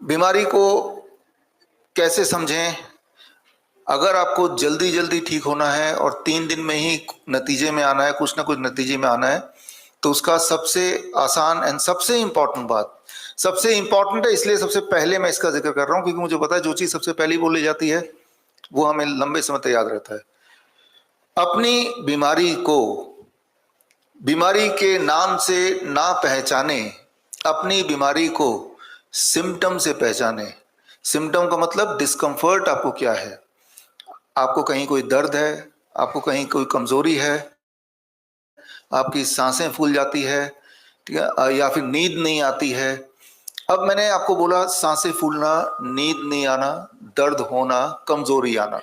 बीमारी को कैसे समझें? अगर आपको जल्दी जल्दी ठीक होना है और 3 दिन में ही नतीजे में आना है, कुछ ना कुछ नतीजे में आना है, तो उसका सबसे आसान एंड सबसे इम्पोर्टेंट बात, सबसे इम्पोर्टेंट है इसलिए सबसे पहले मैं इसका जिक्र कर रहा हूँ क्योंकि मुझे पता है जो चीज़ सबसे पहले बोली जाती है वो हमें लंबे समय तक याद रहता है। अपनी बीमारी को बीमारी के नाम से ना पहचाने, अपनी बीमारी को सिम्टम से पहचाने। सिम्टम का मतलब डिस्कम्फर्ट आपको क्या है, आपको कहीं कोई दर्द है, आपको कहीं कोई कमजोरी है, आपकी सांसें फूल जाती है, ठीक है, या फिर नींद नहीं आती है। अब मैंने आपको बोला सांसें फूलना, नींद नहीं आना, दर्द होना, कमजोरी आना,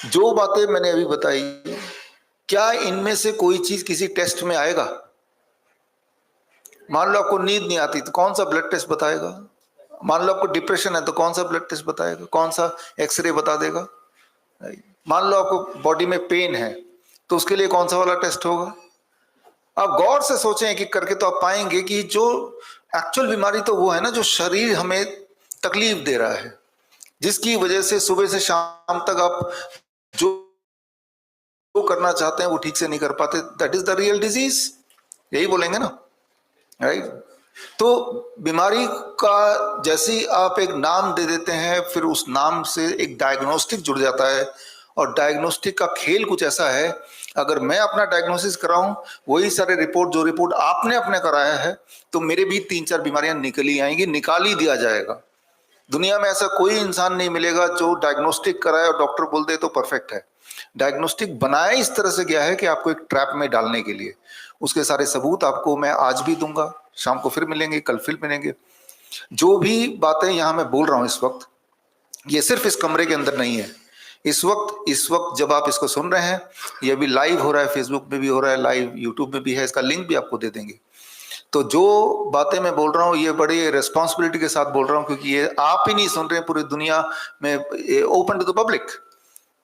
जो बातें मैंने अभी बताई, क्या इनमें से कोई चीज किसी टेस्ट में आएगा? मान लो आपको नींद नहीं आती तो कौन सा ब्लड टेस्ट बताएगा? मान लो आपको डिप्रेशन है तो कौन सा ब्लड टेस्ट बताएगा, कौन सा एक्सरे बता देगा? मान लो आपको बॉडी में पेन है तो उसके लिए कौन सा वाला टेस्ट होगा? आप गौर से सोचें एक एक करके तो आप पाएंगे कि जो एक्चुअल बीमारी तो वो है ना जो शरीर हमें तकलीफ दे रहा है, जिसकी वजह से सुबह से शाम तक आप जो करना चाहते हैं वो ठीक से नहीं कर पाते। That is the real disease, यही बोलेंगे ना, राइट? तो बीमारी का जैसे ही आप एक नाम दे देते हैं, फिर उस नाम से एक डायग्नोस्टिक जुड़ जाता है, और डायग्नोस्टिक का खेल कुछ ऐसा है, अगर मैं अपना डायग्नोसिस कराऊं, वही सारे रिपोर्ट जो रिपोर्ट आपने अपने कराया है, तो मेरे भी 3-4 बीमारियां निकल ही आएंगी, निकाल ही दिया जाएगा। दुनिया में ऐसा कोई इंसान नहीं मिलेगा जो डायग्नोस्टिक कराए और डॉक्टर बोल दे तो परफेक्ट है। डायग्नोस्टिक बनाया इस तरह से गया है कि आपको एक ट्रैप में डालने के लिए। उसके सारे सबूत आपको मैं आज भी दूंगा, शाम को फिर मिलेंगे, कल फिर मिलेंगे। जो भी बातें यहाँ मैं बोल रहा हूँ इस वक्त, ये सिर्फ इस कमरे के अंदर नहीं है। इस वक्त जब आप इसको सुन रहे हैं, ये भी लाइव हो रहा है, फेसबुक पे भी हो रहा है, लाइव यूट्यूब में भी है, इसका लिंक भी आपको दे देंगे। तो जो बातें मैं बोल रहा हूँ ये बड़ी रिस्पॉन्सिबिलिटी के साथ बोल रहा हूँ, क्योंकि ये आप ही नहीं सुन रहे हैं, पूरी दुनिया में ओपन टू द पब्लिक।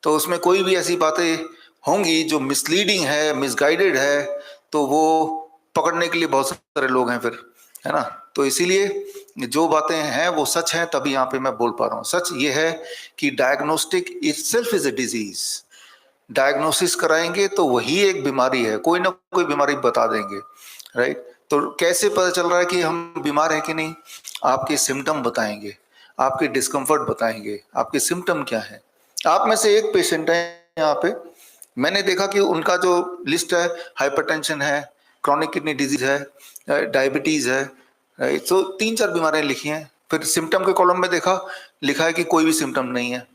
तो उसमें कोई भी ऐसी बातें होंगी जो मिसलीडिंग है, मिसगाइडेड है, तो वो पकड़ने के लिए बहुत सारे लोग हैं फिर, है ना? तो इसीलिए जो बातें हैं वो सच हैं, तभी यहाँ पे मैं बोल पा रहा हूँ। सच ये है कि diagnostic itself is a disease. Diagnosis कराएंगे तो वही एक बीमारी है, कोई ना कोई बीमारी बता देंगे, राइट? तो कैसे पता चल रहा है कि हम बीमार हैं कि नहीं? आपके सिम्टम बताएंगे, आपके डिस्कम्फर्ट बताएंगे, आपके सिम्टम क्या है। आप में से एक पेशेंट है यहाँ पे, मैंने देखा कि उनका जो लिस्ट है, हाइपरटेंशन है, क्रॉनिक किडनी डिजीज है, डायबिटीज है, राइट? तो 3-4 बीमारियां लिखी हैं, फिर सिम्टम के कॉलम में देखा, लिखा है कि कोई भी सिम्टम नहीं है।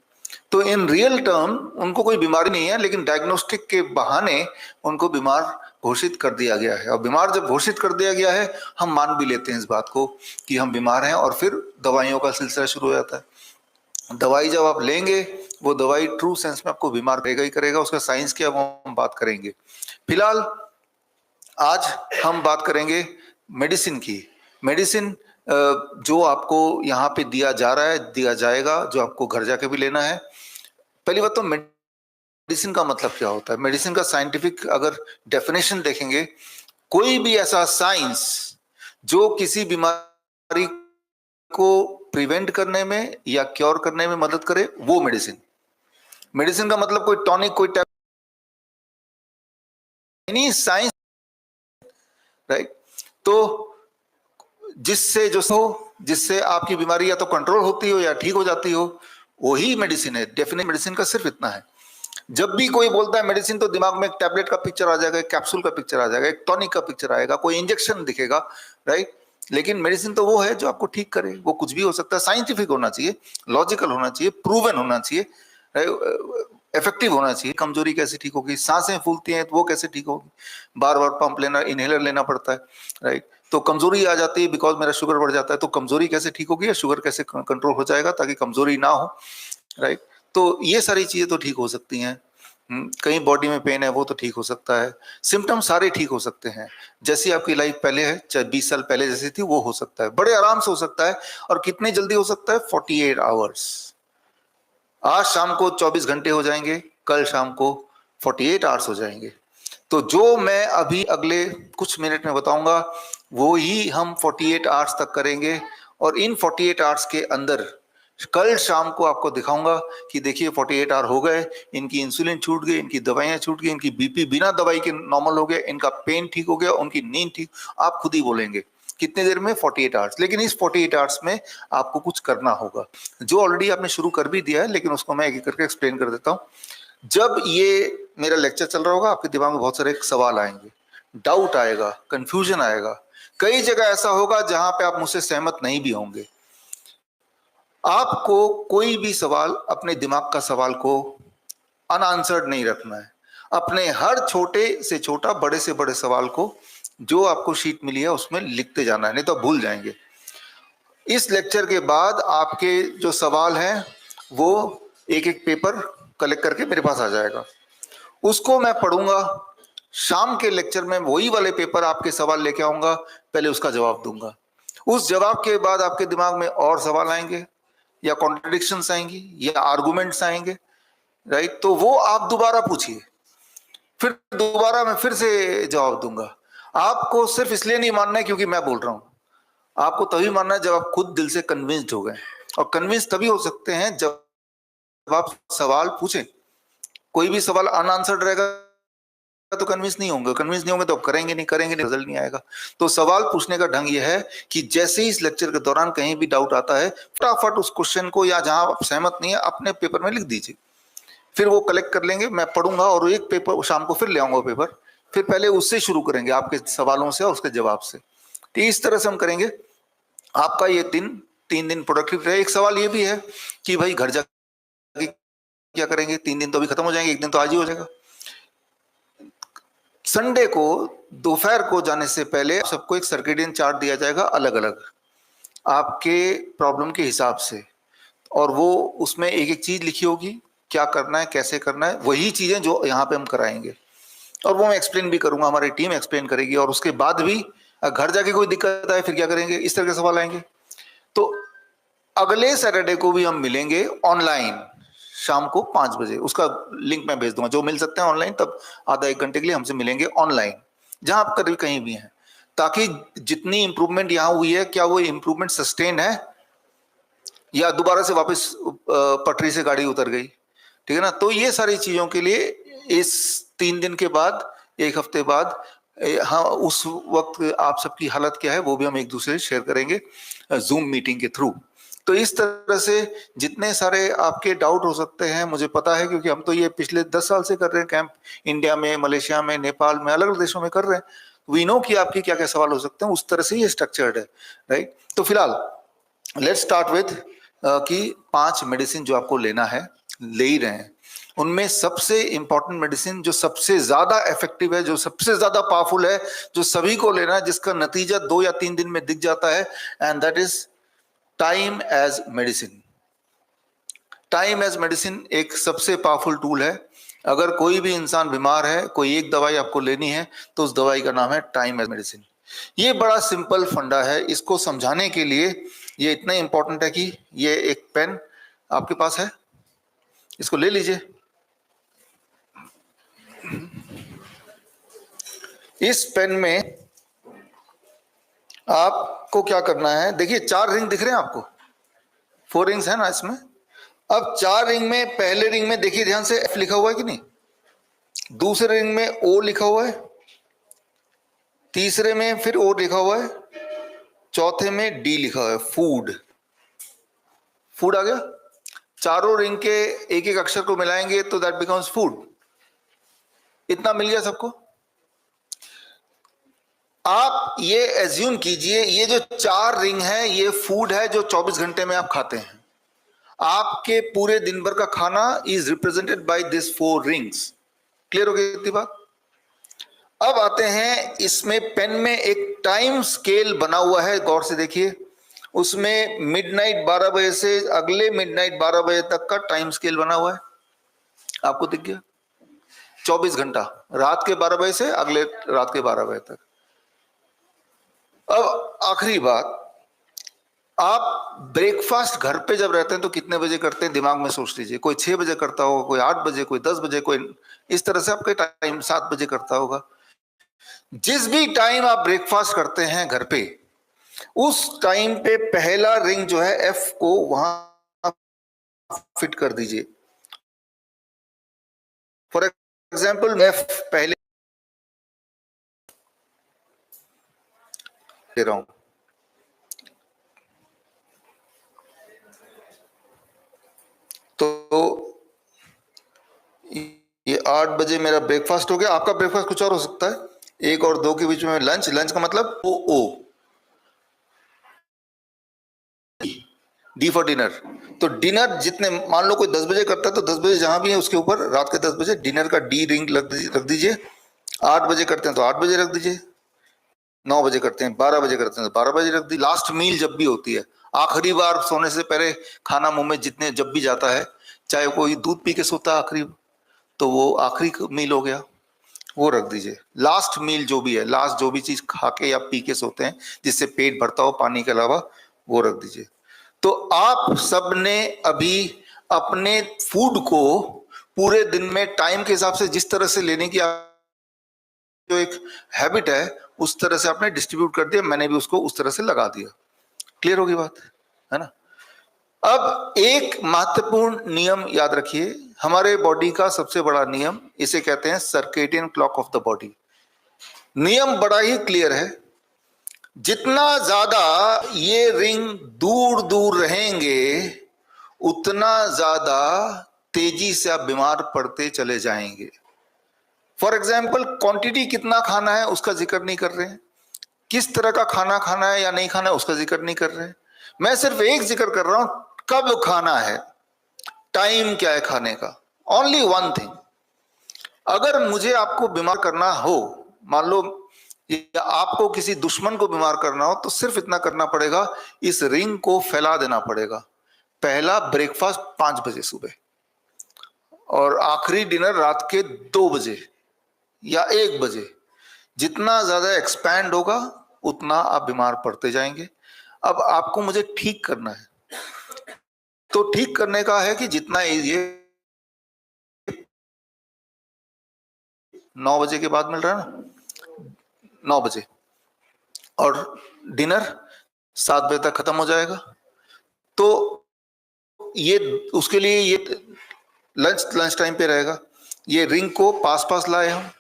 तो इन रियल टर्म उनको कोई बीमारी नहीं है, लेकिन डायग्नोस्टिक के बहाने उनको बीमार घोषित कर दिया गया है। और बीमार जब घोषित कर दिया गया है, हम मान भी लेते हैं इस बात को कि हम बीमार हैं, और फिर दवाइयों का सिलसिला शुरू हो जाता है। दवाई जब आप लेंगे, वो दवाई ट्रू सेंस में आपको बीमार करेगा ही करेगा। उसका साइंस क्या वो हम बात करेंगे। फिलहाल आज हम बात करेंगे मेडिसिन की। मेडिसिन जो आपको यहाँ पे दिया जा रहा है, दिया जाएगा, जो आपको घर जाके भी लेना है। पहली बात तो मेडिसिन का मतलब क्या होता है? मेडिसिन का साइंटिफिक अगर डेफिनेशन देखेंगे, कोई भी ऐसा साइंस जो किसी बीमारी को प्रिवेंट करने में या क्योर करने में मदद करे, वो मेडिसिन। मेडिसिन का मतलब कोई टॉनिक, कोई टैबलेट नहीं, साइंस, राइट? तो जिससे आपकी बीमारी या तो कंट्रोल होती हो या ठीक हो जाती हो, वही मेडिसिन है। डेफिनेट मेडिसिन का सिर्फ इतना है। जब भी कोई बोलता है मेडिसिन, तो दिमाग में एक टैबलेट का पिक्चर आ जाएगा, एक कैप्सूल का पिक्चर आ जाएगा, एक टॉनिक का पिक्चर आएगा, कोई इंजेक्शन दिखेगा, राइट? लेकिन मेडिसिन तो वो है जो आपको ठीक करे। वो कुछ भी हो सकता है, साइंटिफिक होना चाहिए, लॉजिकल होना चाहिए, प्रूवन होना चाहिए, इफेक्टिव होना चाहिए। कमजोरी कैसे ठीक होगी? सांसें फूलती हैं तो वो कैसे ठीक होगी? बार बार पंप लेना, इनहेलर लेना पड़ता है, राइट? तो कमजोरी आ जाती है बिकॉज मेरा शुगर बढ़ जाता है, तो कमजोरी कैसे ठीक होगी या शुगर कैसे कंट्रोल हो जाएगा ताकि कमजोरी ना हो, राइट? तो ये सारी चीजें तो ठीक हो सकती हैं। कहीं बॉडी में पेन है वो तो ठीक हो सकता है। सिम्टम सारे ठीक हो सकते हैं। जैसी आपकी लाइफ पहले है, चाहे 20 साल पहले जैसी थी, वो हो सकता है, बड़े आराम से हो सकता है। और कितनी जल्दी हो सकता है? 48 आवर्स। आज शाम को 24 घंटे हो जाएंगे, कल शाम को 48 आवर्स हो जाएंगे। तो जो मैं अभी अगले कुछ मिनट में बताऊंगा, वो ही हम 48 आवर्स तक करेंगे, और इन 48 आवर्स के अंदर कल शाम को आपको दिखाऊंगा कि देखिए 48 आवर हो गए, इनकी इंसुलिन छूट गई, इनकी दवाइयां छूट गई, इनकी बीपी बिना दवाई के नॉर्मल हो गया, इनका पेन ठीक हो गया, उनकी नींद ठीक। आप खुद ही बोलेंगे कितने देर में? 48 आवर्स। लेकिन इस 48 आवर्स में आपको कुछ करना होगा, जो ऑलरेडी आपने शुरू कर भी दिया है, लेकिन उसको मैं एक एक करके एक्सप्लेन कर देता हूं। जब ये मेरा लेक्चर चल रहा होगा, आपके दिमाग में बहुत सारे सवाल आएंगे, डाउट आएगा, कंफ्यूजन आएगा, कई जगह ऐसा होगा जहां पे आप मुझसे सहमत नहीं भी होंगे। आपको कोई भी सवाल, अपने दिमाग का सवाल को अनआंसर्ड नहीं रखना है। अपने हर छोटे से छोटा, बड़े से बड़े सवाल को जो आपको शीट मिली है उसमें लिखते जाना है, नहीं तो भूल जाएंगे। इस लेक्चर के बाद आपके जो सवाल हैं वो एक एक पेपर कलेक्ट करके मेरे पास आ जाएगा, उसको मैं पढ़ूंगा। शाम के लेक्चर में वही वाले पेपर आपके सवाल लेके आऊंगा, पहले उसका जवाब दूंगा। उस जवाब के बाद आपके दिमाग में और सवाल आएंगे, या कॉन्ट्रडिक्शंस आएंगी, या आर्गुमेंट्स आएंगे, राइट? तो वो आप दोबारा पूछिए, फिर दोबारा मैं फिर से जवाब दूंगा। आपको सिर्फ इसलिए नहीं मानना है क्योंकि मैं बोल रहा हूं, आपको तभी मानना है जब आप खुद दिल से कन्विंस्ड हो गए। और कन्विंस तभी हो सकते हैं जब आप सवाल पूछें। कोई भी सवाल अनआंसर्ड रहेगा तो कन्विंस नहीं होंगे, कन्विंस नहीं होंगे तो करेंगे नहीं, रिजल्ट नहीं आएगा। तो सवाल पूछने का ढंग यह है कि जैसे ही इस लेक्चर के दौरान कहीं भी डाउट आता है, फटाफट उस क्वेश्चन को, या जहां आप सहमत नहीं है, अपने पेपर में लिख दीजिए। फिर वो कलेक्ट कर लेंगे, मैं पढ़ूंगा और एक पेपर शाम को फिर ले आऊंगा पेपर, फिर पहले उससे शुरू करेंगे, आपके सवालों से और उसके जवाब से। तो इस तरह से हम करेंगे। आपका ये 3 दिन प्रोडक्टिव रहे। एक सवाल ये भी है कि भाई घर जाके क्या करेंगे? 3 दिन तो अभी खत्म हो जाएंगे, एक दिन तो आज ही हो जाएगा। संडे को दोपहर को जाने से पहले सबको एक सर्केडियन चार्ट दिया जाएगा, अलग अलग आपके प्रॉब्लम के हिसाब से, और वो उसमें एक एक चीज लिखी होगी, क्या करना है, कैसे करना है, वही चीजें जो यहाँ पे हम कराएंगे। और वो मैं एक्सप्लेन भी करूंगा, हमारी टीम एक्सप्लेन करेगी। और उसके बाद भी घर जाके कोई दिक्कत आए फिर क्या करेंगे, इस तरह के सवाल आएंगे। तो अगले सैटरडे को भी हम मिलेंगे ऑनलाइन शाम को 5 बजे। उसका लिंक मैं भेज दूंगा, जो मिल सकते हैं ऑनलाइन, तब आधा एक घंटे के लिए हमसे मिलेंगे ऑनलाइन, जहां आप कभी कहीं भी हैं, ताकि जितनी इंप्रूवमेंट यहां हुई है, क्या वो इंप्रूवमेंट सस्टेन है या दोबारा से वापस पटरी से गाड़ी उतर गई, ठीक है ना? तो ये सारी चीजों के लिए इस 3 दिन के बाद, एक हफ्ते बाद, हाँ, उस वक्त आप सबकी हालत क्या है वो भी हम एक दूसरे से शेयर करेंगे जूम मीटिंग के थ्रू। तो इस तरह से जितने सारे आपके डाउट हो सकते हैं, मुझे पता है, क्योंकि हम तो ये पिछले 10 साल से कर रहे हैं कैंप, इंडिया में, मलेशिया में, नेपाल में, अलग अलग देशों में कर रहे हैं। वी नो कि आपके क्या क्या सवाल हो सकते हैं, उस तरह से ये स्ट्रक्चर्ड है, राइट? तो फिलहाल लेट्स स्टार्ट विथ कि 5 मेडिसिन जो आपको लेना है, ले ही रहे हैं। उनमें सबसे इंपॉर्टेंट मेडिसिन, जो सबसे ज्यादा इफेक्टिव है, जो सबसे ज्यादा पावरफुल है, जो सभी को लेना है, जिसका नतीजा 2 या 3 दिन में दिख जाता है, and that is time as medicine. Time as medicine एक सबसे पावरफुल टूल है। अगर कोई भी इंसान बीमार है, कोई एक दवाई आपको लेनी है, तो उस दवाई का नाम है टाइम एज मेडिसिन। ये बड़ा सिंपल फंडा है। इसको समझाने के लिए ये इतना इंपॉर्टेंट है कि ये एक पेन आपके पास है, इसको ले लीजिए। इस पेन में आपको क्या करना है, देखिए 4 रिंग दिख रहे हैं आपको, 4 रिंग्स है ना इसमें। अब 4 रिंग में, पहले रिंग में देखिए ध्यान से, F लिखा हुआ है कि नहीं, दूसरे रिंग में O लिखा हुआ है, तीसरे में फिर O लिखा हुआ है, चौथे में D लिखा हुआ है, फूड। फूड आ गया। चारों रिंग के एक एक अक्षर को मिलाएंगे तो दैट बिकम्स फूड। इतना मिल गया सबको। आप ये एज्यूम कीजिए, ये जो 4 रिंग है ये फूड है जो 24 घंटे में आप खाते हैं। आपके पूरे दिन भर का खाना is represented by this 4 rings. Clear हो गई इतनी बात? अब आते हैं, इसमें पेन में एक टाइम स्केल बना हुआ है, गौर से देखिए। उसमें मिडनाइट 12 बजे से अगले मिडनाइट 12 बजे तक का टाइम स्केल बना हुआ है, आपको दिख गया? 24 घंटा, रात के 12 बजे से अगले रात के 12 बजे तक। अब आखिरी बात, आप ब्रेकफास्ट घर पे जब रहते हैं तो कितने बजे करते हैं, दिमाग में सोच लीजिए। कोई 6 बजे करता होगा, कोई 8 बजे, कोई 10 बजे, कोई इस तरह से आपका टाइम 7 बजे करता होगा। जिस भी टाइम आप ब्रेकफास्ट करते हैं घर पे, उस टाइम पे पहला रिंग जो है एफ को वहां फिट कर दीजिए। फॉर एग्जाम्पल एफ पहले दे रहा हूं, तो ये 8 बजे मेरा ब्रेकफास्ट हो गया। आपका ब्रेकफास्ट कुछ और हो सकता है, 1 और 2 के बीच में लंच। लंच का मतलब ओ डी फॉर डिनर। तो डिनर जितने, मान लो कोई 10 बजे करता है तो 10 बजे जहां भी है उसके ऊपर रात के 10 बजे डिनर का डी रिंग रख दीजिए। 8 बजे करते हैं तो 8 बजे रख दीजिए, 9 बजे करते हैं, 12 बजे करते हैं तो 12 बजे रख दी। लास्ट मील जब भी होती है, आखिरी बार सोने से पहले खाना मुंह में जितने जब भी जाता है, चाहे कोई दूध पी के सोता है आखिरी, तो वो आखिरी मील हो गया, वो रख दीजिए। लास्ट मील जो भी है, लास्ट जो भी चीज खा के या पी के सोते हैं जिससे पेट भरता हो पानी के अलावा, वो रख दीजिए। तो आप सबने अभी अपने फूड को पूरे दिन में टाइम के हिसाब से जिस तरह से लेने की जो एक हैबिट है उस तरह से आपने डिस्ट्रीब्यूट कर दिया, मैंने भी उसको उस तरह से लगा दिया। क्लियर होगी बात, है ना? अब एक महत्वपूर्ण नियम याद रखिए, हमारे बॉडी का सबसे बड़ा नियम, इसे कहते हैं circadian clock of the body. नियम बड़ा ही क्लियर है, जितना ज्यादा ये रिंग दूर दूर रहेंगे उतना ज्यादा तेजी से आप बीमार पड़ते चले जाएंगे। फॉर एग्जाम्पल, क्वांटिटी कितना खाना है उसका जिक्र नहीं कर रहे हैं, किस तरह का खाना खाना है या नहीं खाना है उसका जिक्र नहीं कर रहे हैं। मैं सिर्फ एक जिक्र कर रहा हूं, कब खाना है, टाइम क्या है खाने का। ओनली वन थिंग, अगर मुझे आपको बीमार करना हो, मान लो या आपको किसी दुश्मन को बीमार करना हो, तो सिर्फ इतना करना पड़ेगा, इस रिंग को फैला देना पड़ेगा। पहला ब्रेकफास्ट 5 बजे सुबह, और आखिरी डिनर रात के 2 बजे या 1 बजे। जितना ज्यादा एक्सपैंड होगा उतना आप बीमार पड़ते जाएंगे। अब आपको मुझे ठीक करना है, तो ठीक करने का है कि जितना ये 9 बजे के बाद मिल रहा है ना, 9 बजे, और डिनर 7 बजे तक खत्म हो जाएगा, तो ये उसके लिए ये लंच टाइम पे रहेगा। ये रिंग को पास पास लाए हम,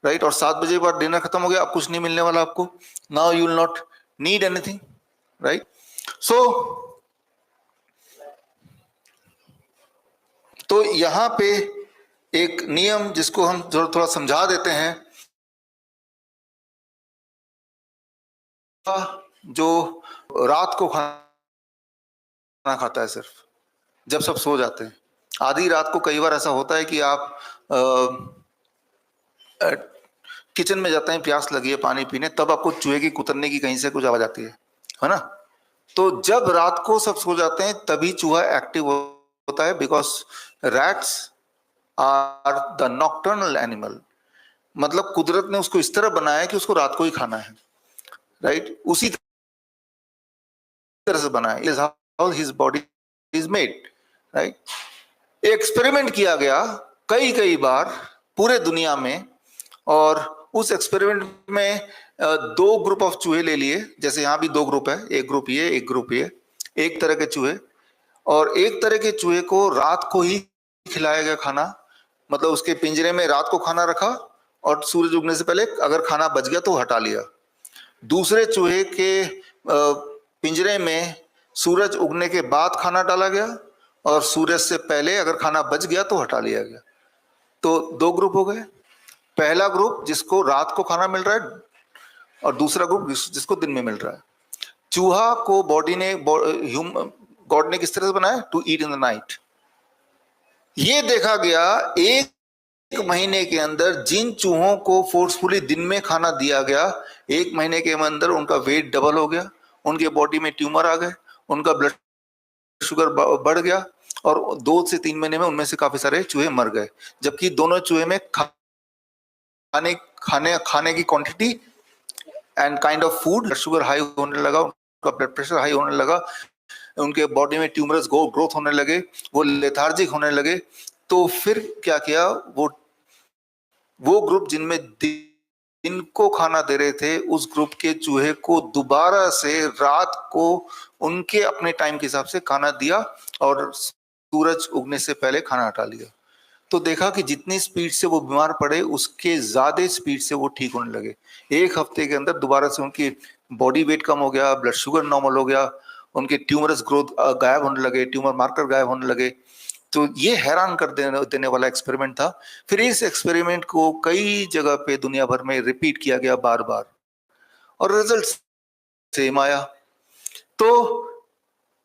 राइट, और 7 बजे के बाद डिनर खत्म हो गया, अब कुछ नहीं मिलने वाला आपको। Now you will not need anything, right. So तो यहां पे एक नियम जिसको हम थोड़ा समझा देते हैं, जो रात को खाना खाता है सिर्फ जब सब सो जाते हैं, आधी रात को कई बार ऐसा होता है कि आप किचन में जाते हैं, प्यास लगी है पानी पीने, तब आपको चूहे की कुतरने की कहीं से कुछ आवाज आती है ना? तो जब रात को सब सो जाते हैं तभी चूहा एक्टिव होता है, because rats are the nocturnal animal. मतलब कुदरत ने उसको इस तरह बनाया है कि उसको रात को ही खाना है, राइट, उसी तरह से बनाया, is how his body is made, right. Experiment किया गया कई बार पूरे दुनिया में, और उस एक्सपेरिमेंट में 2 ग्रुप ऑफ चूहे ले लिए, जैसे यहाँ भी 2 ग्रुप है, एक ग्रुप ये एक ग्रुप ये, एक तरह के चूहे, और एक तरह के चूहे को रात को ही खिलाया गया खाना, मतलब उसके पिंजरे में रात को खाना रखा और सूरज उगने से पहले अगर खाना बच गया तो हटा लिया। दूसरे चूहे के पिंजरे में सूरज उगने के बाद खाना डाला गया, और सूरज से पहले अगर खाना बच गया तो हटा लिया गया। तो 2 ग्रुप हो गए, पहला ग्रुप जिसको रात को खाना मिल रहा है, और दूसरा ग्रुप जिसको दिन में मिल रहा है। चूहा को बॉडी ने गॉड ने किस तरह से बनाया? To eat in the night. ये देखा गया 1 महीने के अंदर जिन चूहों को फोर्सफुली दिन में खाना दिया गया, 1 महीने के अंदर उनका वेट डबल हो गया, उनके बॉडी में ट्यूमर आ गए, उनका ब्लड शुगर बढ़ गया, और 2 से 3 महीने में उनमें से काफी सारे चूहे मर गए। जबकि दोनों चूहे में खाने की quantity and kind of food, sugar high होने लगा, उनका ब्लड प्रेशर हाई होने लगा, उनके बॉडी में ट्यूमरस ग्रोथ होने लगे, वो लेथार्जिक होने लगे। तो फिर क्या किया, वो ग्रुप जिनमें जिनको खाना दे रहे थे उस ग्रुप के चूहे को दोबारा से रात को उनके अपने टाइम के हिसाब से खाना दिया और सूरज उगने से पहले खाना हटा लिया। तो देखा कि जितनी स्पीड से वो बीमार पड़े उसके ज्यादा स्पीड से वो ठीक होने लगे। एक हफ्ते के अंदर दोबारा से उनकी बॉडी वेट कम हो गया, ब्लड शुगर नॉर्मल हो गया, उनके ट्यूमरस ग्रोथ गायब होने लगे, ट्यूमर मार्कर गायब होने लगे। तो ये हैरान कर देने वाला एक्सपेरिमेंट था। फिर इस एक्सपेरिमेंट को कई जगह पे दुनिया भर में रिपीट किया गया बार बार और रिजल्ट सेम आया। तो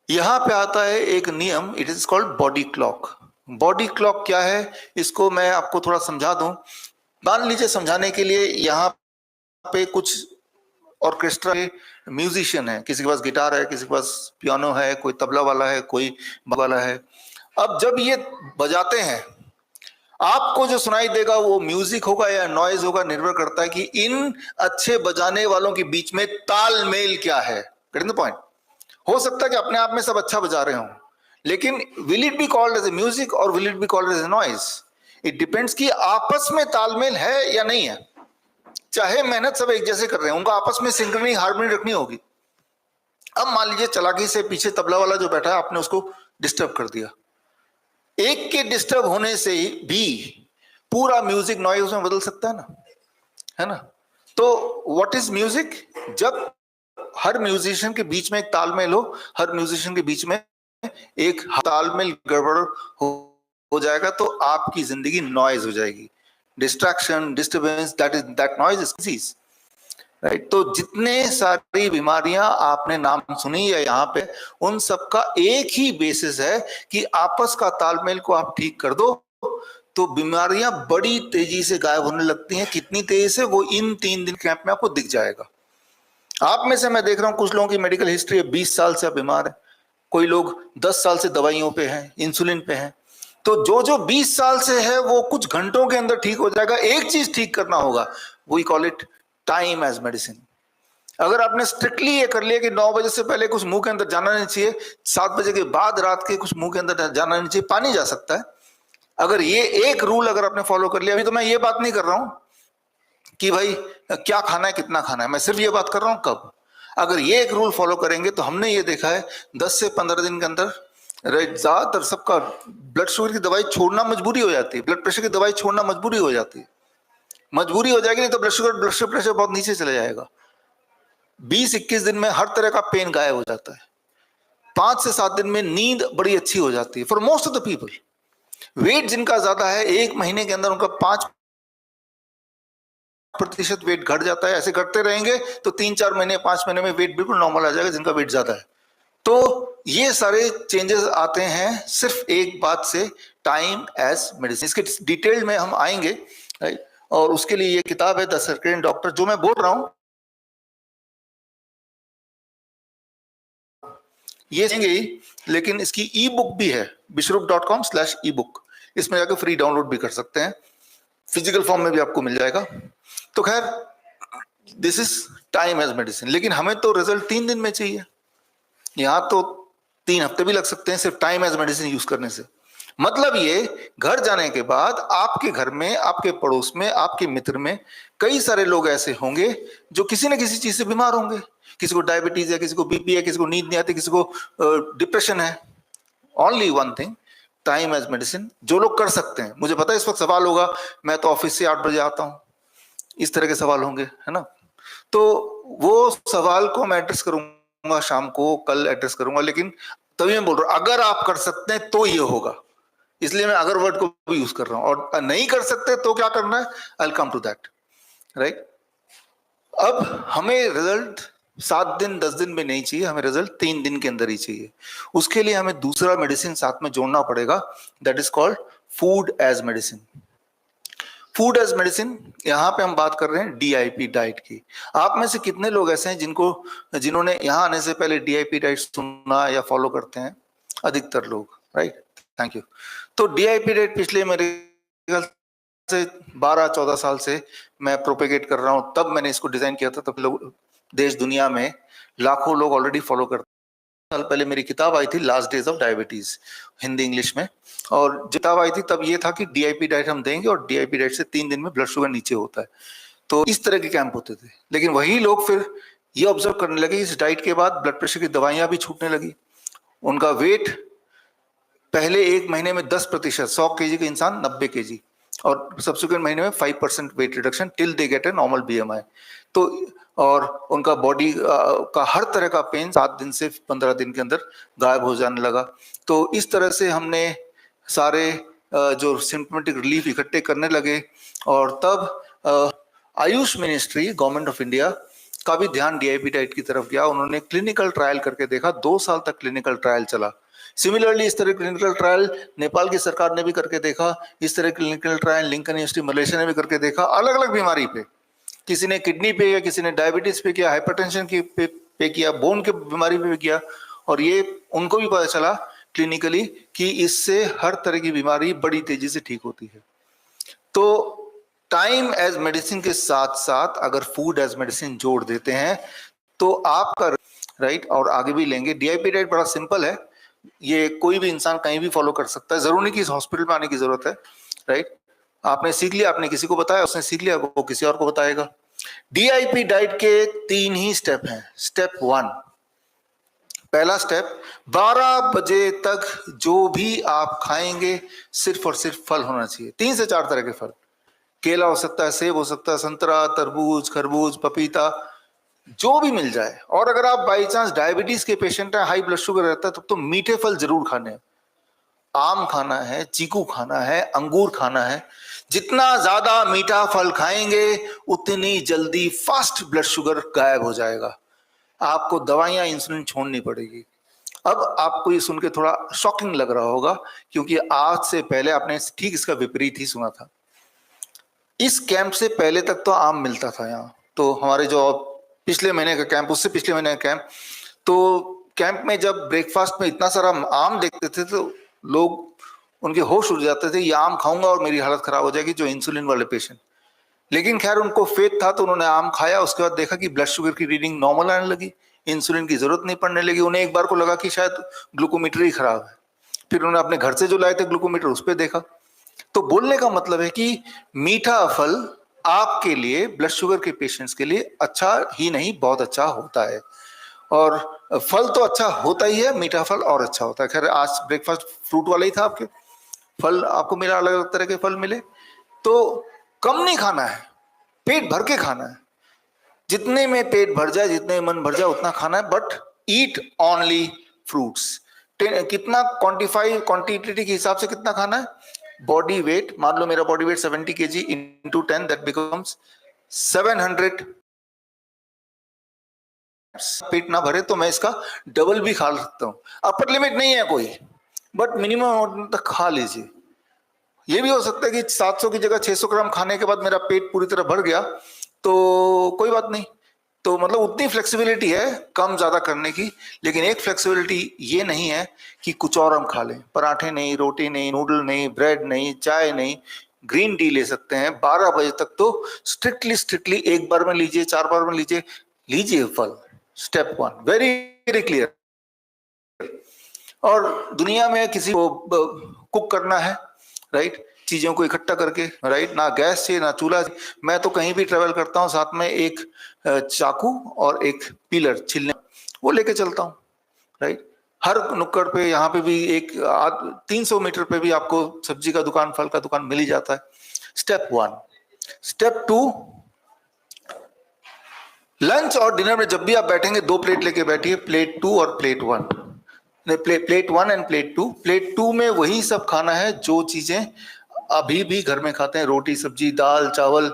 यहां पे आता है एक नियम, it is called body clock. Body clock क्या है, इसको मैं आपको थोड़ा समझा दूं। मान लीजिए समझाने के लिए यहाँ पे कुछ ऑर्केस्ट्रा म्यूजिशियन है, किसी के पास गिटार है, किसी के पास पियानो है, कोई तबला वाला है, कोई वाला है। अब जब ये बजाते हैं आपको जो सुनाई देगा वो म्यूजिक होगा या नॉइज होगा, निर्भर करता है कि इन अच्छे बजाने वालों के बीच में तालमेल क्या है। Getting the point? हो सकता है कि अपने आप में सब अच्छा बजा रहे हों, लेकिन will it be called as a music और will it be called as a noise? It depends कि आपस में तालमेल है या नहीं है। चाहे मेहनत सब एक जैसे कर रहे हैं, उनको आपस में सिंक्रोनी हार्मनी रखनी होगी। अब मान लीजिए चालाकी से पीछे तबला वाला जो बैठा है, आपने उसको डिस्टर्ब कर दिया। एक के डिस्टर्ब होने से भी पूरा म्यूजिक नॉइज में बदल सकता है ना, है ना? तो व्हाट इज म्यूजिक? जब हर म्यूजिशियन के बीच में एक तालमेल हो, हर म्यूजिशियन के बीच में एक तालमेल गड़बड़ हो जाएगा तो आपकी जिंदगी नॉइज हो जाएगी। Distraction, disturbance, that noise is disease, right? तो जितने सारी बीमारियां आपने नाम सुनी है यहाँ पे, उन सब का एक ही बेसिस है कि आपस का तालमेल को आप ठीक कर दो तो बीमारियां बड़ी तेजी से गायब होने लगती हैं। कितनी तेजी से, वो इन 3 दिन कैंप में आपको दिख जाएगा। आप में से मैं देख रहा हूं कुछ लोगों की मेडिकल हिस्ट्री है, 20 साल से बीमार है, कोई लोग 10 साल से दवाइयों पे हैं, इंसुलिन पे हैं। तो जो 20 साल से है वो कुछ घंटों के अंदर ठीक हो जाएगा। एक चीज ठीक करना होगा, we call it time as medicine. अगर आपने स्ट्रिक्टली ये कर लिया कि 9 बजे से पहले कुछ मुंह के अंदर जाना नहीं चाहिए, 7 बजे के बाद रात के कुछ मुंह के अंदर जाना नहीं चाहिए, पानी जा सकता है। अगर ये एक रूल अगर आपने फॉलो कर लिया, अभी तो मैं ये बात नहीं कर रहा हूं कि भाई क्या खाना है, कितना खाना है, मैं सिर्फ ये बात कर रहा हूं कब। अगर ये एक रूल फॉलो करेंगे तो हमने ये देखा है 10 से 15 दिन के अंदर ज्यादातर सबका ब्लड शुगर की दवाई छोड़ना मजबूरी हो जाती है, ब्लड प्रेशर की दवाई छोड़ना मजबूरी हो जाती है। मजबूरी हो जाएगी नहीं तो ब्लड प्रेशर बहुत नीचे चले जाएगा। 20-21 दिन में हर तरह का पेन गायब हो जाता है। 5 से 7 दिन में नींद बड़ी अच्छी हो जाती है for most of the people. Weight जिनका ज्यादा है, 1 महीने के अंदर उनका 5% वेट घट जाता है। ऐसे घटते रहेंगे तो 3-4 महीने 5 महीने में वेट बिल्कुल नॉर्मल आ जाएगा जिनका वेट ज्यादा है। तो ये सारे चेंजेस आते हैं सिर्फ एक बात से, टाइम एज मेडिसिन। इसके डिटेल में हम आएंगे, और उसके लिए ये किताब है द सर्केडियन डॉक्टर। जो मैं बोल रहा हूं ये देंगे, लेकिन इसकी ई बुक भी है bishruk.com/ebook। इसमें जाकर फ्री डाउनलोड भी कर सकते हैं, फिजिकल फॉर्म में भी आपको मिल जाएगा। तो खैर, this is time as medicine. लेकिन हमें तो रिजल्ट 3 दिन में चाहिए, यहां तो 3 हफ्ते भी लग सकते हैं सिर्फ टाइम एज मेडिसिन यूज करने से। मतलब ये, घर जाने के बाद आपके घर में, आपके पड़ोस में, आपके मित्र में कई सारे लोग ऐसे होंगे जो किसी न किसी चीज से बीमार होंगे। किसी को डायबिटीज है, किसी को बीपी है, किसी को नींद नहीं आती, किसी को डिप्रेशन है। Only one thing, time as medicine. जो लोग कर सकते हैं, मुझे पता है इस वक्त सवाल होगा, मैं तो ऑफिस से 8 बजे आता हूं, इस तरह के सवाल होंगे, है ना? तो वो सवाल को मैं एड्रेस करूंगा शाम को, कल एड्रेस करूंगा। लेकिन तभी मैं बोल रहा हूं अगर आप कर सकते हैं तो ये होगा, इसलिए मैं अगर वर्ड को भी यूज कर रहा हूं। और नहीं कर सकते तो क्या करना है, I will come to that, right? अब हमें रिजल्ट 7 दिन 10 दिन में नहीं चाहिए, हमें रिजल्ट 3 दिन के अंदर ही चाहिए। उसके लिए हमें दूसरा मेडिसिन साथ में जोड़ना पड़ेगा, that is called food as medicine. Food as medicine, यहां पे हम बात कर रहे हैं डीआईपी डाइट की। आप में से कितने लोग ऐसे हैं जिन्होंने यहां आने से पहले डीआईपी डाइट सुना या फॉलो करते हैं? अधिकतर लोग, राइट? Thank you. तो डीआईपी डाइट पिछले मेरे से 12-14 साल से मैं प्रोपेगेट कर रहा हूं। तब मैंने इसको डिजाइन किया था, तब लोग देश दुनिया में लाखों लोग ऑलरेडी फॉलो करते। साल पहले मेरी किताब आई थी last days of diabetes, Hindi English में। और किताब आई थी तब ये था कि डीआईपी डाइट हम देंगे और डीआईपी डाइट से 3 दिन में ब्लड शुगर नीचे होता है। तो इस तरह के कैंप होते थे। लेकिन वही लोग फिर ये ऑब्जर्व करने लगे, इस डाइट के बाद ब्लड प्रेशर की दवाइयां भी छूटने लगी, उनका वेट पहले एक महीने में 10%, 100 केजी का इंसान 90 केजी, और सब्सिक्वेंट महीने में 5% weight reduction till they get a normal BMI। तो और उनका बॉडी का हर तरह का पेन 7 दिन से 15 दिन के अंदर गायब हो जाने लगा। तो इस तरह से हमने सारे जो सिम्पटोमेटिक रिलीफ इकट्ठे करने लगे, और तब Ayush ministry, government of India का भी ध्यान DIP डाइट की तरफ गया। उन्होंने क्लिनिकल ट्रायल करके देखा, 2 साल तक क्लिनिकल ट्रायल चला। सिमिलरली इस तरह क्लिनिकल ट्रायल नेपाल की सरकार ने भी करके देखा, इस तरह clinical trial Lincoln university Malaysia ने भी करके देखा, अलग अलग बीमारी पे। किसी ने किडनी पे किया, किसी ने डायबिटीज पे किया, हाइपरटेंशन पे किया, बोन के बीमारी पे किया, और ये उनको भी पता चला क्लिनिकली कि इससे हर तरह की बीमारी बड़ी तेजी से ठीक होती है। तो टाइम एज मेडिसिन के साथ साथ अगर फूड एज मेडिसिन जोड़ देते हैं तो आपका राइट, और आगे भी लेंगे। DIP डाइट बड़ा सिंपल है, ये कोई भी इंसान कहीं भी फॉलो कर सकता है, जरूर नहीं कि इस हॉस्पिटल में आने की जरूरत है, राइट। आपने सीख लिया, आपने किसी को बताया, उसने सीख लिया, वो किसी और को बताएगा। DIP डाइट के 3 ही स्टेप हैं। स्टेप 1, पहला स्टेप, 12 बजे तक जो भी आप खाएंगे सिर्फ और सिर्फ फल होना चाहिए, 3 से 4 तरह के फल। केला हो सकता है, सेब हो सकता है, संतरा, तरबूज, खरबूज, पपीता, जो भी मिल जाए। और अगर आप बाई चांस डायबिटीज के पेशेंट हैं, हाई ब्लड शुगर रहता है, तब तो मीठे फल जरूर खाने हैं। आम खाना है, चीकू खाना है, अंगूर खाना है। जितना ज्यादा मीठा फल खाएंगे उतनी जल्दी फास्ट ब्लड शुगर गायब हो जाएगा, आपको दवाइयां, इंसुलिन छोड़नी पड़ेगी। अब आपको ये सुन के थोड़ा शॉकिंग लग रहा होगा, क्योंकि आज से पहले आपने ठीक इसका विपरीत ही सुना था। इस कैंप से पहले तक तो आम मिलता था यहाँ, तो हमारे जो पिछले महीने का कैंप, उससे पिछले महीने का कैंप, तो कैंप में जब ब्रेकफास्ट में इतना सारा आम देखते थे तो लोग, उनके होश उड़ जाते थे, ये आम खाऊंगा और मेरी हालत खराब हो जाएगी, जो इंसुलिन वाले पेशेंट। लेकिन खैर उनको फेथ था, तो उन्होंने आम खाया, उसके बाद देखा कि ब्लड शुगर की रीडिंग नॉर्मल आने लगी, इंसुलिन की जरूरत नहीं पड़ने लगी। उन्हें एक बार को लगा कि शायद ग्लूकोमीटर ही खराब है, फिर उन्होंने अपने घर से जो लाए थे ग्लूकोमीटर, उस पर देखा। तो बोलने का मतलब है कि मीठा फल आपके लिए, ब्लड शुगर के पेशेंट्स के लिए अच्छा ही नहीं, बहुत अच्छा होता है। और फल तो अच्छा होता ही है, मीठा फल और अच्छा होता है। खैर आज ब्रेकफास्ट फ्रूट वाला ही था, आपके फल आपको मिला, अलग अलग तरह के फल मिले। तो कम नहीं खाना है, पेट भर के खाना है, जितने में पेट भर जाए, जितने मन भर जाए उतना खाना है, बट ईट ओनली फ्रूट्स। कितना क्वांटिटी के हिसाब से कितना खाना है? बॉडी वेट, मान लो मेरा body weight 70 kg into 10, that becomes 700। पेट ना भरे तो मैं इसका डबल भी खा सकता हूँ, अपर लिमिट नहीं है कोई, बट मिनिमम तक खा लीजिए। ये भी हो सकता है कि 700 की जगह 600 ग्राम खाने के बाद मेरा पेट पूरी तरह भर गया, तो कोई बात नहीं। तो मतलब उतनी फ्लेक्सिबिलिटी है कम ज्यादा करने की। लेकिन एक फ्लेक्सिबिलिटी ये नहीं है कि कुछ और हम खा लें, पराठे नहीं, रोटी नहीं, नूडल नहीं, ब्रेड नहीं, चाय नहीं, ग्रीन टी ले सकते हैं। 12 बजे तक तो स्ट्रिक्टली एक बार में लीजिए, 4 बार में लीजिए फल। Step 1 very very clear. और दुनिया में किसी को कुक करना है, राइट, चीजों को इकट्ठा करके, राइट, ना गैस से ना चूल्हा। मैं तो कहीं भी ट्रेवल करता हूँ, साथ में एक चाकू और एक पीलर छिलने वो लेके चलता हूँ, राइट। हर नुक्कड़ पे, यहाँ पे भी एक 300 मीटर पे भी आपको सब्जी का दुकान, फल का दुकान मिल ही जाता है। स्टेप 1। स्टेप 2, लंच और डिनर में जब भी आप बैठेंगे 2 प्लेट लेके बैठिए, प्लेट 2 और plate 1। Plate 1 end plate 2। Plate 2 में वही सब खाना है जो चीजें अभी भी घर में खाते हैं, रोटी सब्जी दाल चावल,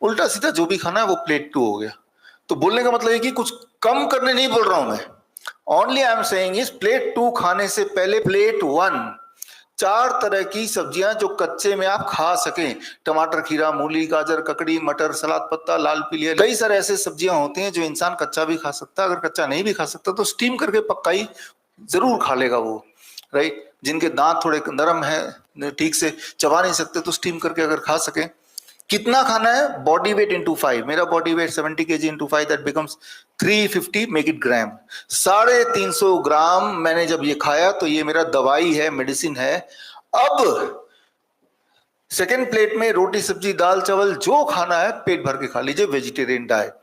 उल्टा सीधा जो भी खाना है वो प्लेट 2 हो गया। तो बोलने का मतलब है कि कुछ कम करने नहीं बोल रहा हूं मैं, only I am saying is plate 2 खाने से पहले प्लेट 1 4 तरह की सब्जियां जो कच्चे में आप खा सकें, टमाटर, खीरा, मूली, गाजर, ककड़ी, मटर, सलाद पत्ता, लाल पीली, कई सारे ऐसे सब्जियां होती हैं जो इंसान कच्चा भी खा सकता है। अगर कच्चा नहीं भी खा सकता तो स्टीम करके पकाई जरूर खा लेगा वो, राइट। जिनके दांत थोड़े नरम है, ठीक से चबा नहीं सकते, तो स्टीम करके अगर खा सके। कितना खाना है? Body weight into 5। मेरा body weight 70 kg into 5, that becomes 350, make it gram. 350 gram मैंने जब ये खाया तो ये मेरा दवाई है, मेडिसिन है। अब सेकेंड प्लेट में रोटी सब्जी दाल चावल जो खाना है पेट भर के खा लीजिए, वेजिटेरियन डाइट।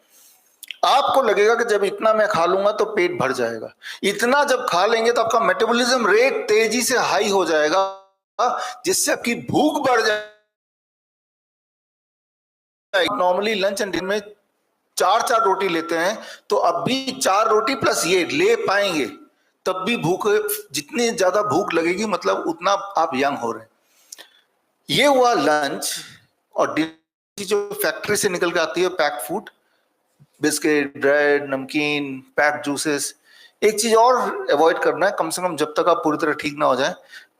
आपको लगेगा कि जब इतना मैं खा लूंगा तो पेट भर जाएगा। इतना जब खा लेंगे तो आपका मेटाबॉलिज्म रेट तेजी से हाई हो जाएगा, जिससे आपकी भूख बढ़ जाएगी। नॉर्मली लंच एंड डिनर में 4 रोटी लेते हैं, तो अब भी 4 रोटी प्लस ये ले पाएंगे, तब भी भूख, जितनी ज्यादा भूख लगेगी मतलब उतना आप यंग हो रहे हैं। ये हुआ लंच। और डिनर जो फैक्ट्री से निकल के आती है पैक फूड, बिस्किट, ब्रेड, नमकीन, पैक जूसेस। एक चीज और अवॉइड करना है, कम से कम जब तक आप पूरी तरह ठीक ना हो जाए।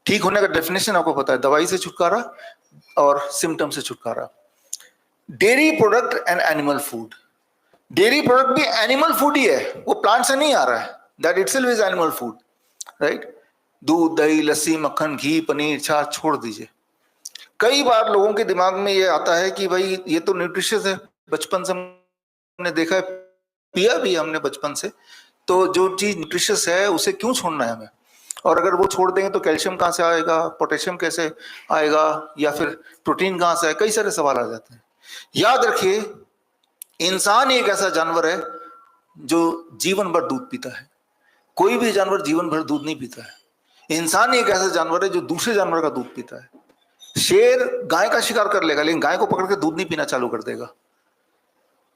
ठीक होने का डेफिनेशन आपको पता है, दवाई से छुटकारा और सिम्टम से छुटकारा। Dairy product and animal food. Dairy product भी एनिमल फूड ही है, वो प्लांट से नहीं आ रहा है, that itself is animal food, right. दूध, दही, लस्सी, मक्खन, घी, पनीर, छाछ छोड़ दीजिए। कई बार लोगों के दिमाग में ये आता है कि भाई ये तो न्यूट्रिशियस है, बचपन से हमने देखा है, पिया भी हमने बचपन से, तो जो चीज न्यूट्रिशियस है उसे क्यों छोड़ना है हमें। और अगर वो छोड़ देंगे तो कैल्शियम कहाँ से आएगा, पोटेशियम कैसे आएगा, या फिर प्रोटीन कहाँ से आएगा, कई सारे सवाल आ जाते हैं। याद रखिए, इंसान एक ऐसा जानवर है जो जीवन भर दूध पीता है। कोई भी जानवर जीवन भर दूध नहीं पीता है। इंसान एक ऐसा जानवर है जो दूसरे जानवर का दूध पीता है। शेर गाय का शिकार कर लेगा, लेकिन गाय को पकड़ के दूध नहीं पीना चालू कर देगा।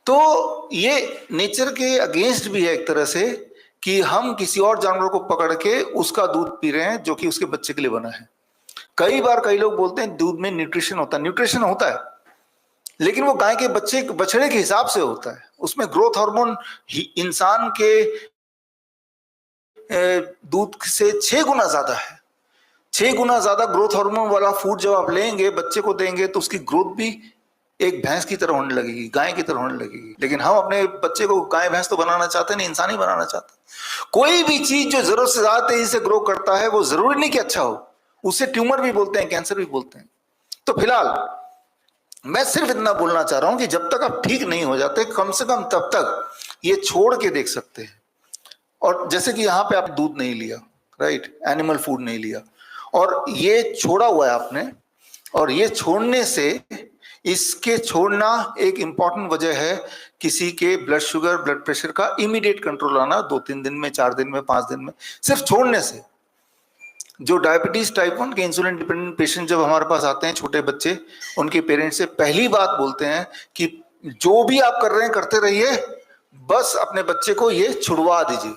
तो ये नेचर के अगेंस्ट भी है एक तरह से, कि हम किसी और जानवर को पकड़ के उसका दूध पी रहे हैं जो कि उसके बच्चे के लिए बना है। कई बार कई लोग बोलते हैं दूध में न्यूट्रिशन होता है। न्यूट्रिशन होता है, लेकिन वो गाय के बछड़े के हिसाब से होता है। उसमें ग्रोथ हार्मोन इंसान के दूध से 6 गुना ज्यादा है। 6 गुना ज्यादा ग्रोथ हार्मोन वाला फूड जब आप लेंगे, बच्चे को देंगे, तो उसकी ग्रोथ भी एक भैंस की तरह होने लगेगी, गाय की तरह होने लगेगी। लेकिन हम अपने बच्चे को गाय भैंस तो बनाना चाहते नहीं, इंसान ही बनाना चाहते। कोई भी चीज जो जरूरत से ज्यादा तेजी से ग्रो करता है, वो जरूरी नहीं कि अच्छा हो, उसे ट्यूमर भी बोलते हैं, कैंसर भी बोलते हैं। तो फिलहाल मैं सिर्फ इतना बोलना चाह रहा हूं कि जब तक आप ठीक नहीं हो जाते, कम से कम तब तक ये छोड़ के देख सकते हैं। और जैसे कि यहां पे आप दूध नहीं लिया, राइट, एनिमल फूड नहीं लिया, और ये छोड़ा हुआ है आपने, और ये छोड़ने से, इसके छोड़ना एक इंपॉर्टेंट वजह है किसी के ब्लड शुगर, ब्लड प्रेशर का इमीडिएट कंट्रोल आना, 2-3 दिन में, 4 दिन में, 5 दिन में, सिर्फ छोड़ने से। जो डायबिटीज टाइप 1 के इंसुलिन डिपेंडेंट पेशेंट जब हमारे पास आते हैं, छोटे बच्चे, उनके पेरेंट्स से पहली बात बोलते हैं कि जो भी आप कर रहे हैं करते रहिए, बस अपने बच्चे को ये छुड़वा दीजिए,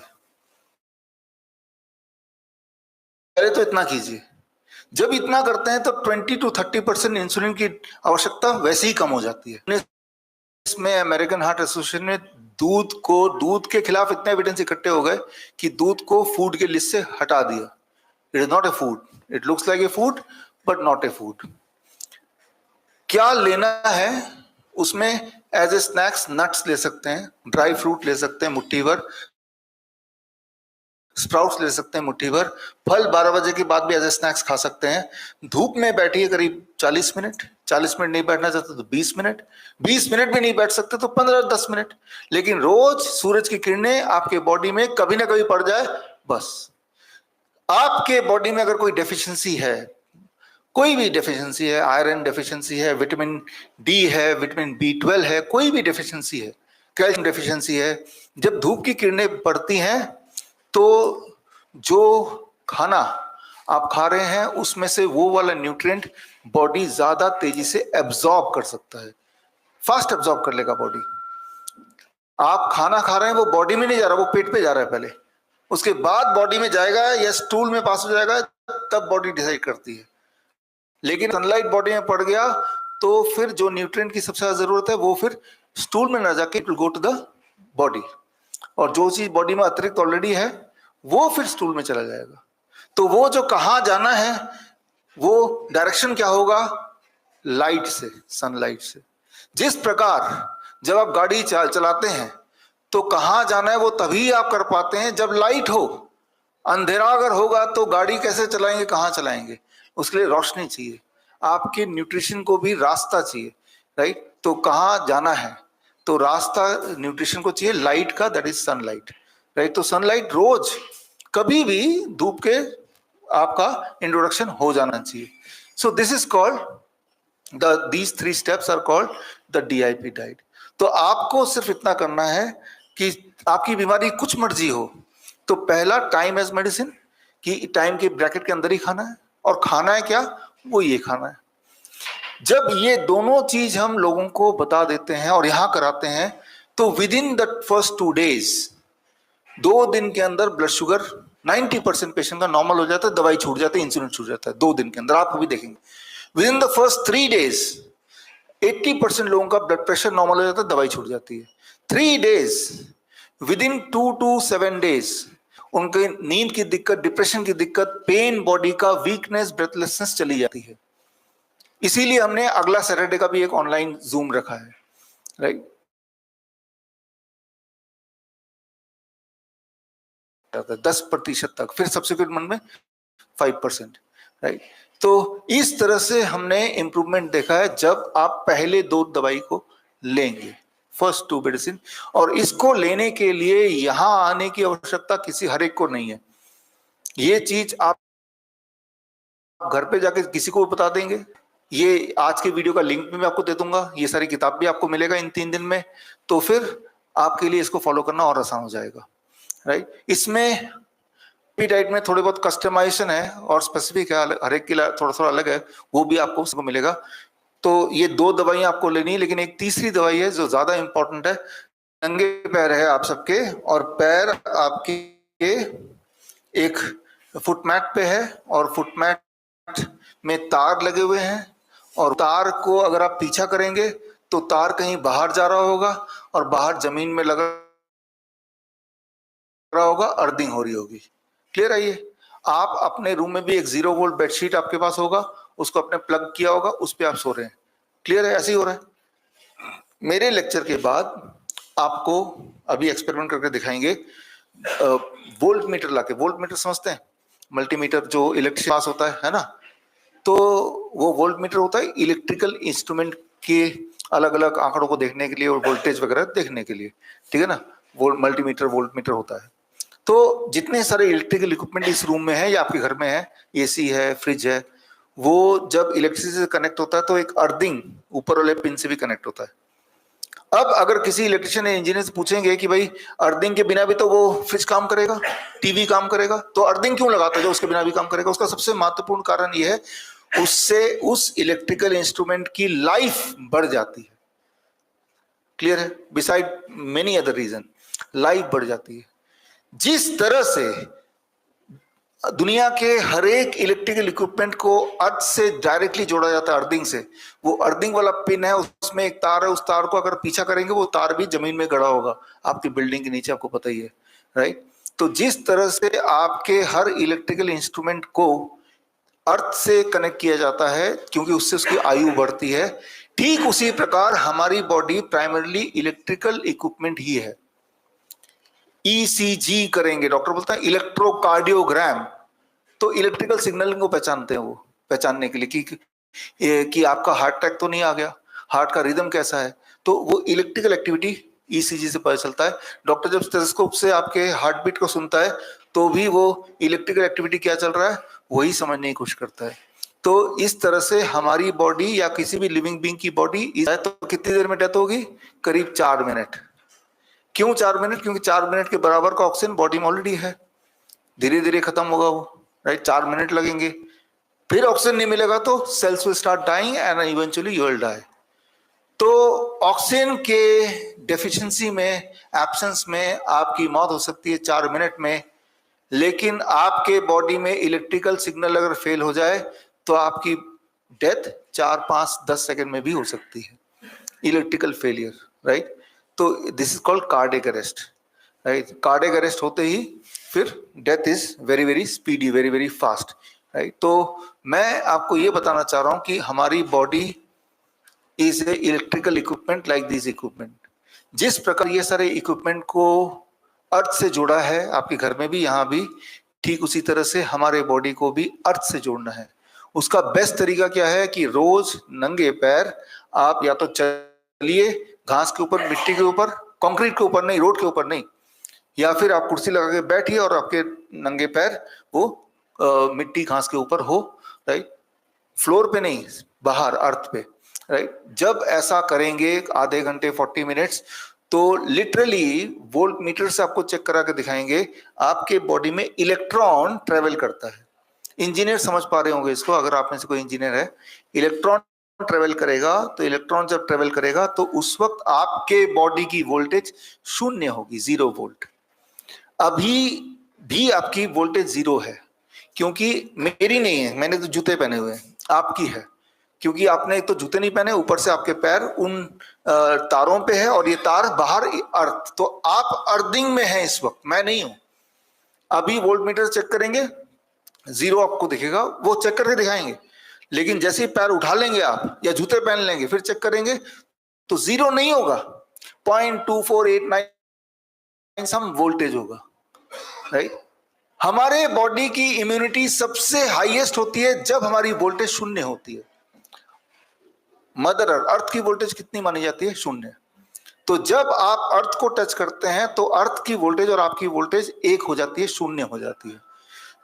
पहले तो इतना कीजिए। जब इतना करते हैं तो 20 to 30% इंसुलिन की आवश्यकता वैसे ही कम हो जाती है। इसमें अमेरिकन हार्ट एसोसिएशन ने दूध के खिलाफ इतने एविडेंस इकट्ठे हो गए कि दूध को फूड के लिस्ट से हटा दिया। It is not a food, it looks like a food but not a food. क्या लेना है उसमें, एज ए स्नैक्स नट्स ले सकते हैं, ड्राई फ्रूट ले सकते हैं मुट्ठी भर, स्प्राउट्स ले सकते हैं मुट्ठी भर, फल 12 बजे के बाद भी एज ए स्नैक्स खा सकते हैं। धूप में बैठिए करीब 40 मिनट, 40 मिनट नहीं बैठना चाहते तो 20 मिनट, 20 मिनट भी नहीं बैठ सकते तो 15-10 मिनट, लेकिन रोज सूरज की किरणें आपके बॉडी में कभी ना कभी पड़ जाए बस। आपके बॉडी में अगर कोई डेफिशिएंसी है, कोई भी डेफिशिएंसी है, आयरन डेफिशिएंसी है, विटामिन डी है, विटामिन B12 है, कोई भी डेफिशिएंसी है, कैल्शियम डेफिशिएंसी है, जब धूप की किरणें पड़ती हैं तो जो खाना आप खा रहे हैं उसमें से वो वाला न्यूट्रिएंट बॉडी ज्यादा तेजी से एब्जॉर्ब कर सकता है, फास्ट एब्जॉर्ब कर लेगा बॉडी। आप खाना खा रहे हैं, वो बॉडी में नहीं जा रहा, वो पेट पे जा रहा है पहले, उसके बाद बॉडी में जाएगा या स्टूल में पास हो जाएगा, तब बॉडी डिसाइड करती है। लेकिन सनलाइट बॉडी में पड़ गया तो फिर जो न्यूट्रिएंट की सबसे ज्यादा जरूरत है वो फिर स्टूल में ना जाके it will go to the body, और जो चीज बॉडी में अतिरिक्त ऑलरेडी है वो फिर स्टूल में चला जाएगा। तो वो जो कहाँ जाना है, वो डायरेक्शन क्या होगा, लाइट से, सनलाइट से। जिस प्रकार जब आप गाड़ी चलाते हैं तो कहाँ जाना है वो तभी आप कर पाते हैं जब लाइट हो। अंधेरा अगर होगा तो गाड़ी कैसे चलाएंगे, कहाँ चलाएंगे, उसके लिए रोशनी चाहिए। आपके न्यूट्रिशन को भी रास्ता चाहिए, राइट। तो कहाँ जाना है तो रास्ता न्यूट्रिशन को चाहिए लाइट का, दैट इज सनलाइट, राइट। तो सनलाइट रोज कभी भी धूप के आपका इंट्रोडक्शन हो जाना चाहिए। So this is called these 3 steps are called the DIP diet. तो आपको सिर्फ इतना करना है कि आपकी बीमारी कुछ मर्जी हो, तो पहला टाइम एज मेडिसिन, कि टाइम के ब्रैकेट के अंदर ही खाना है, और खाना है क्या, वो ये खाना है। जब ये दोनों चीज हम लोगों को बता देते हैं और यहां कराते हैं, तो with in the first 2 days, 2 दिन के अंदर ब्लड शुगर 90% पेशेंट का नॉर्मल हो जाता है, दवाई छूट जाती है, इंसुलिन छूट जाता है 2 दिन के अंदर। आप अभी देखेंगे with in the first 3 days 80% लोगों का ब्लड प्रेशर नॉर्मल हो जाता है, दवाई छूट जाती है। 3 days, with in 2 to 7 days उनके नींद की दिक्कत, डिप्रेशन की दिक्कत, पेन बॉडी का, वीकनेस, ब्रेथलेसनेस चली जाती है। इसीलिए हमने अगला सैटरडे का भी एक ऑनलाइन जूम रखा है, राइट। 10% तक, फिर सब्सिक्वेंट मंथ में 5%, राइट। तो इस तरह से हमने इंप्रूवमेंट देखा है जब आप पहले 2 दवाई को लेंगे, फर्स्ट 2 मेडिसिन। और इसको लेने के लिए यहां आने की आवश्यकता किसी हर एक को नहीं है। ये चीज आप घर पे जाके किसी को बता देंगे, ये आज के वीडियो का लिंक भी मैं आपको दे दूंगा, ये सारी किताब भी आपको मिलेगा इन 3 दिन में, तो फिर आपके लिए इसको फॉलो करना और आसान हो जाएगा, राइट। इसमें डाइट में थोड़े बहुत कस्टमाइजेशन है और स्पेसिफिक है, हर एक के लिए थोड़ा थोड़ा अलग है, वो भी आपको उसको मिलेगा। तो ये 2 दवाइयां आपको लेनी है, लेकिन एक तीसरी दवाई है जो ज्यादा इंपॉर्टेंट है। नंगे पैर है आप सबके, और पैर आपके एक फुटमैट पे है, और फुटमैट में तार लगे हुए हैं, और तार को अगर आप पीछा करेंगे तो तार कहीं बाहर जा रहा होगा, और बाहर जमीन में लगा रहा होगा, अर्थिंग हो रही होगी। क्लियर है ये? आप अपने रूम में भी एक 0 वोल्ट बेडशीट आपके पास होगा, उसको आपने प्लग किया होगा, उस पे आप सो रहे हैं। क्लियर है? ऐसे ही हो रहा है। मेरे लेक्चर के बाद आपको अभी एक्सपेरिमेंट करके दिखाएंगे, वोल्ट मीटर लाके। वोल्ट मीटर समझते हैं? मल्टीमीटर जो इलेक्ट्रिक पास होता है ना, तो वो वोल्ट मीटर होता है इलेक्ट्रिकल इंस्ट्रूमेंट के अलग अलग आंकड़ों को देखने के लिए और वोल्टेज वगैरह देखने के लिए, ठीक है ना। मल्टीमीटर वोल्ट मीटर होता है। तो जितने सारे इलेक्ट्रिकल इक्विपमेंट इस रूम में है या आपके घर में है, एसी है, फ्रिज है, वो जब इलेक्ट्रिसिटी से कनेक्ट होता है तो एक अर्थिंग ऊपर वाले पिन से भी कनेक्ट होता है। अब अगर किसी इलेक्ट्रिशियन या इंजीनियर से पूछेंगे कि भाई अर्थिंग के बिना भी तो वो फ्रिज काम करेगा, टीवी काम करेगा, तो अर्थिंग क्यों लगाता है जो उसके बिना भी काम करेगा? उसका सबसे महत्वपूर्ण कारण ये है, उससे उस इलेक्ट्रिकल इंस्ट्रूमेंट की लाइफ बढ़ जाती है। क्लियर है? Beside many other reason, life बढ़ जाती है। जिस तरह से दुनिया के हर एक इलेक्ट्रिकल इक्विपमेंट को अर्थ से डायरेक्टली जोड़ा जाता है, अर्थिंग से, वो अर्थिंग वाला पिन है, उसमें एक तार है, उस तार को अगर पीछा करेंगे वो तार भी जमीन में गड़ा होगा आपकी बिल्डिंग के नीचे, आपको पता ही है, राइट। तो जिस तरह से आपके हर इलेक्ट्रिकल इंस्ट्रूमेंट को अर्थ से कनेक्ट किया जाता है क्योंकि उससे उसकी आयु बढ़ती है, ठीक उसी प्रकार हमारी बॉडी प्राइमरली इलेक्ट्रिकल इक्विपमेंट ही है। ईसीजी करेंगे, डॉक्टर बोलता है इलेक्ट्रोकार्डियोग्राम, तो इलेक्ट्रिकल सिग्नलिंग को पहचानते हैं, वो पहचानने के लिए कि आपका हार्ट अटैक तो नहीं आ गया, हार्ट का रिदम कैसा है, तो वो इलेक्ट्रिकल एक्टिविटी ईसीजी से पता चलता है। डॉक्टर जब स्टेथोस्कोप से आपके हार्ट बीट को सुनता है तो भी वो इलेक्ट्रिकल एक्टिविटी क्या चल रहा है वही समझने की कोशिश करता है। तो इस तरह से हमारी बॉडी या किसी भी लिविंग बीइंग की बॉडी, तो कितनी देर में डेथ होगी? करीब 4 मिनट। क्यों 4 मिनट? क्योंकि 4 मिनट के बराबर का ऑक्सीजन बॉडी में ऑलरेडी है, धीरे धीरे खत्म होगा वो, राइट। 4 मिनट लगेंगे, फिर ऑक्सीजन नहीं मिलेगा तो cells will start dying and eventually you will die. तो ऑक्सीजन के डेफिशिएंसी में, एब्सेंस में आपकी मौत हो सकती है 4 मिनट में, लेकिन आपके बॉडी में इलेक्ट्रिकल सिग्नल अगर फेल हो जाए तो आपकी डेथ 4, 5, 10 सेकंड में भी हो सकती है, इलेक्ट्रिकल फेलियर, राइट। तो this is called cardiac arrest, right. Cardiac arrest होते ही फिर death is very very speedy, very very fast, right. तो मैं आपको ये बताना चाह रहा हूं कि हमारी body is a electrical equipment like this equipment. जिस प्रकार ये सारे इक्विपमेंट को अर्थ से जोड़ा है आपके घर में भी, यहाँ भी, ठीक उसी तरह से हमारे बॉडी को भी अर्थ से जोड़ना है। उसका बेस्ट तरीका क्या है कि रोज नंगे पैर आप या तो चलिए घास के ऊपर, मिट्टी के ऊपर, कंक्रीट के ऊपर नहीं, रोड के ऊपर नहीं, या फिर आप कुर्सी लगा के बैठिए और आपके नंगे पैर वो मिट्टी घास के ऊपर हो, राइट। फ्लोर पे नहीं, बाहर अर्थ पे। राइट। जब ऐसा करेंगे आधे घंटे 40 मिनट्स, तो लिटरली वोल्ट मीटर से आपको चेक करा के दिखाएंगे आपके बॉडी में इलेक्ट्रॉन ट्रेवल करता है। इंजीनियर समझ पा रहे होंगे इसको, अगर आप में से कोई इंजीनियर है। इलेक्ट्रॉन ट्रेवल करेगा, तो इलेक्ट्रॉन जब ट्रेवल करेगा तो उस वक्त आपके बॉडी की वोल्टेज शून्य होगी, 0 वोल्ट। अभी भी आपकी वोल्टेज 0 है, क्योंकि मेरी नहीं है, मैंने तो जूते पहने हुए हैं, आपकी है, क्योंकि आपने तो जूते नहीं पहने, ऊपर से आपके पैर उन तारों पे है और ये तार बाहर अर्थ, तो आप अर्थिंग में है इस वक्त, मैं नहीं हूं। अभी वोल्ट मीटर चेक करेंगे 0 आपको दिखेगा, वो चेक करके दिखाएंगे। लेकिन जैसे ही पैर उठा लेंगे आप या जूते पहन लेंगे, फिर चेक करेंगे तो 0 नहीं होगा, 0.2489 सम वोल्टेज होगा, राइट। हमारे बॉडी की इम्यूनिटी सबसे हाईएस्ट होती है जब हमारी वोल्टेज शून्य होती है। मदर अर्थ की वोल्टेज कितनी मानी जाती है? 0। तो जब आप अर्थ को टच करते हैं तो अर्थ की वोल्टेज और आपकी वोल्टेज 1 हो जाती है, 0 हो जाती है।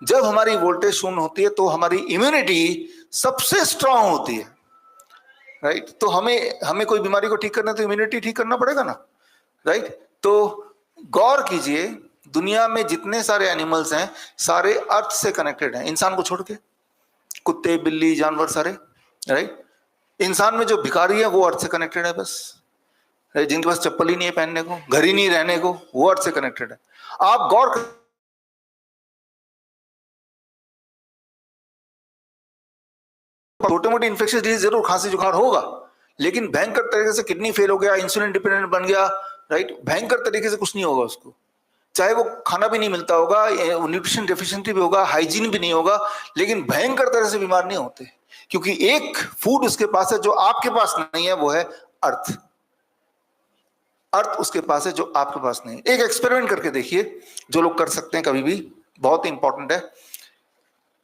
जब हमारी वोल्टेज 0 होती है तो हमारी इम्यूनिटी सबसे स्ट्रांग होती है, राइट। तो हमें कोई बीमारी को ठीक करना है तो इम्यूनिटी ठीक करना पड़ेगा ना, राइट। तो गौर कीजिए, दुनिया में जितने सारे एनिमल्स हैं सारे अर्थ से कनेक्टेड हैं, इंसान को छोड़ के, कुत्ते बिल्ली जानवर सारे, राइट। इंसान में जो भिखारी है वो अर्थ से कनेक्टेड है बस, जिनके पास चप्पल ही नहीं है पहनने को, घर ही नहीं रहने को, वो अर्थ से कनेक्टेड है। आप गौर छोटे मोटे इन्फेक्शियस डिजीज जरूर खांसी जुकाम होगा, लेकिन भयंकर तरीके से किडनी फेल हो गया, इंसुलिन डिपेंडेंट बन गया, राइट, भयंकर तरीके से कुछ नहीं होगा उसको। चाहे वो खाना भी नहीं मिलता होगा, न्यूट्रिशन डेफिशिएंसी भी होगा, हाइजीन भी नहीं होगा, लेकिन भयंकर तरह से बीमार नहीं होते, क्योंकि एक फूड उसके पास है जो आपके पास नहीं है, वो है अर्थ। अर्थ उसके पास है जो आपके पास नहीं है। एक एक्सपेरिमेंट करके देखिए, जो लोग कर सकते हैं कभी भी, बहुत इंपॉर्टेंट है।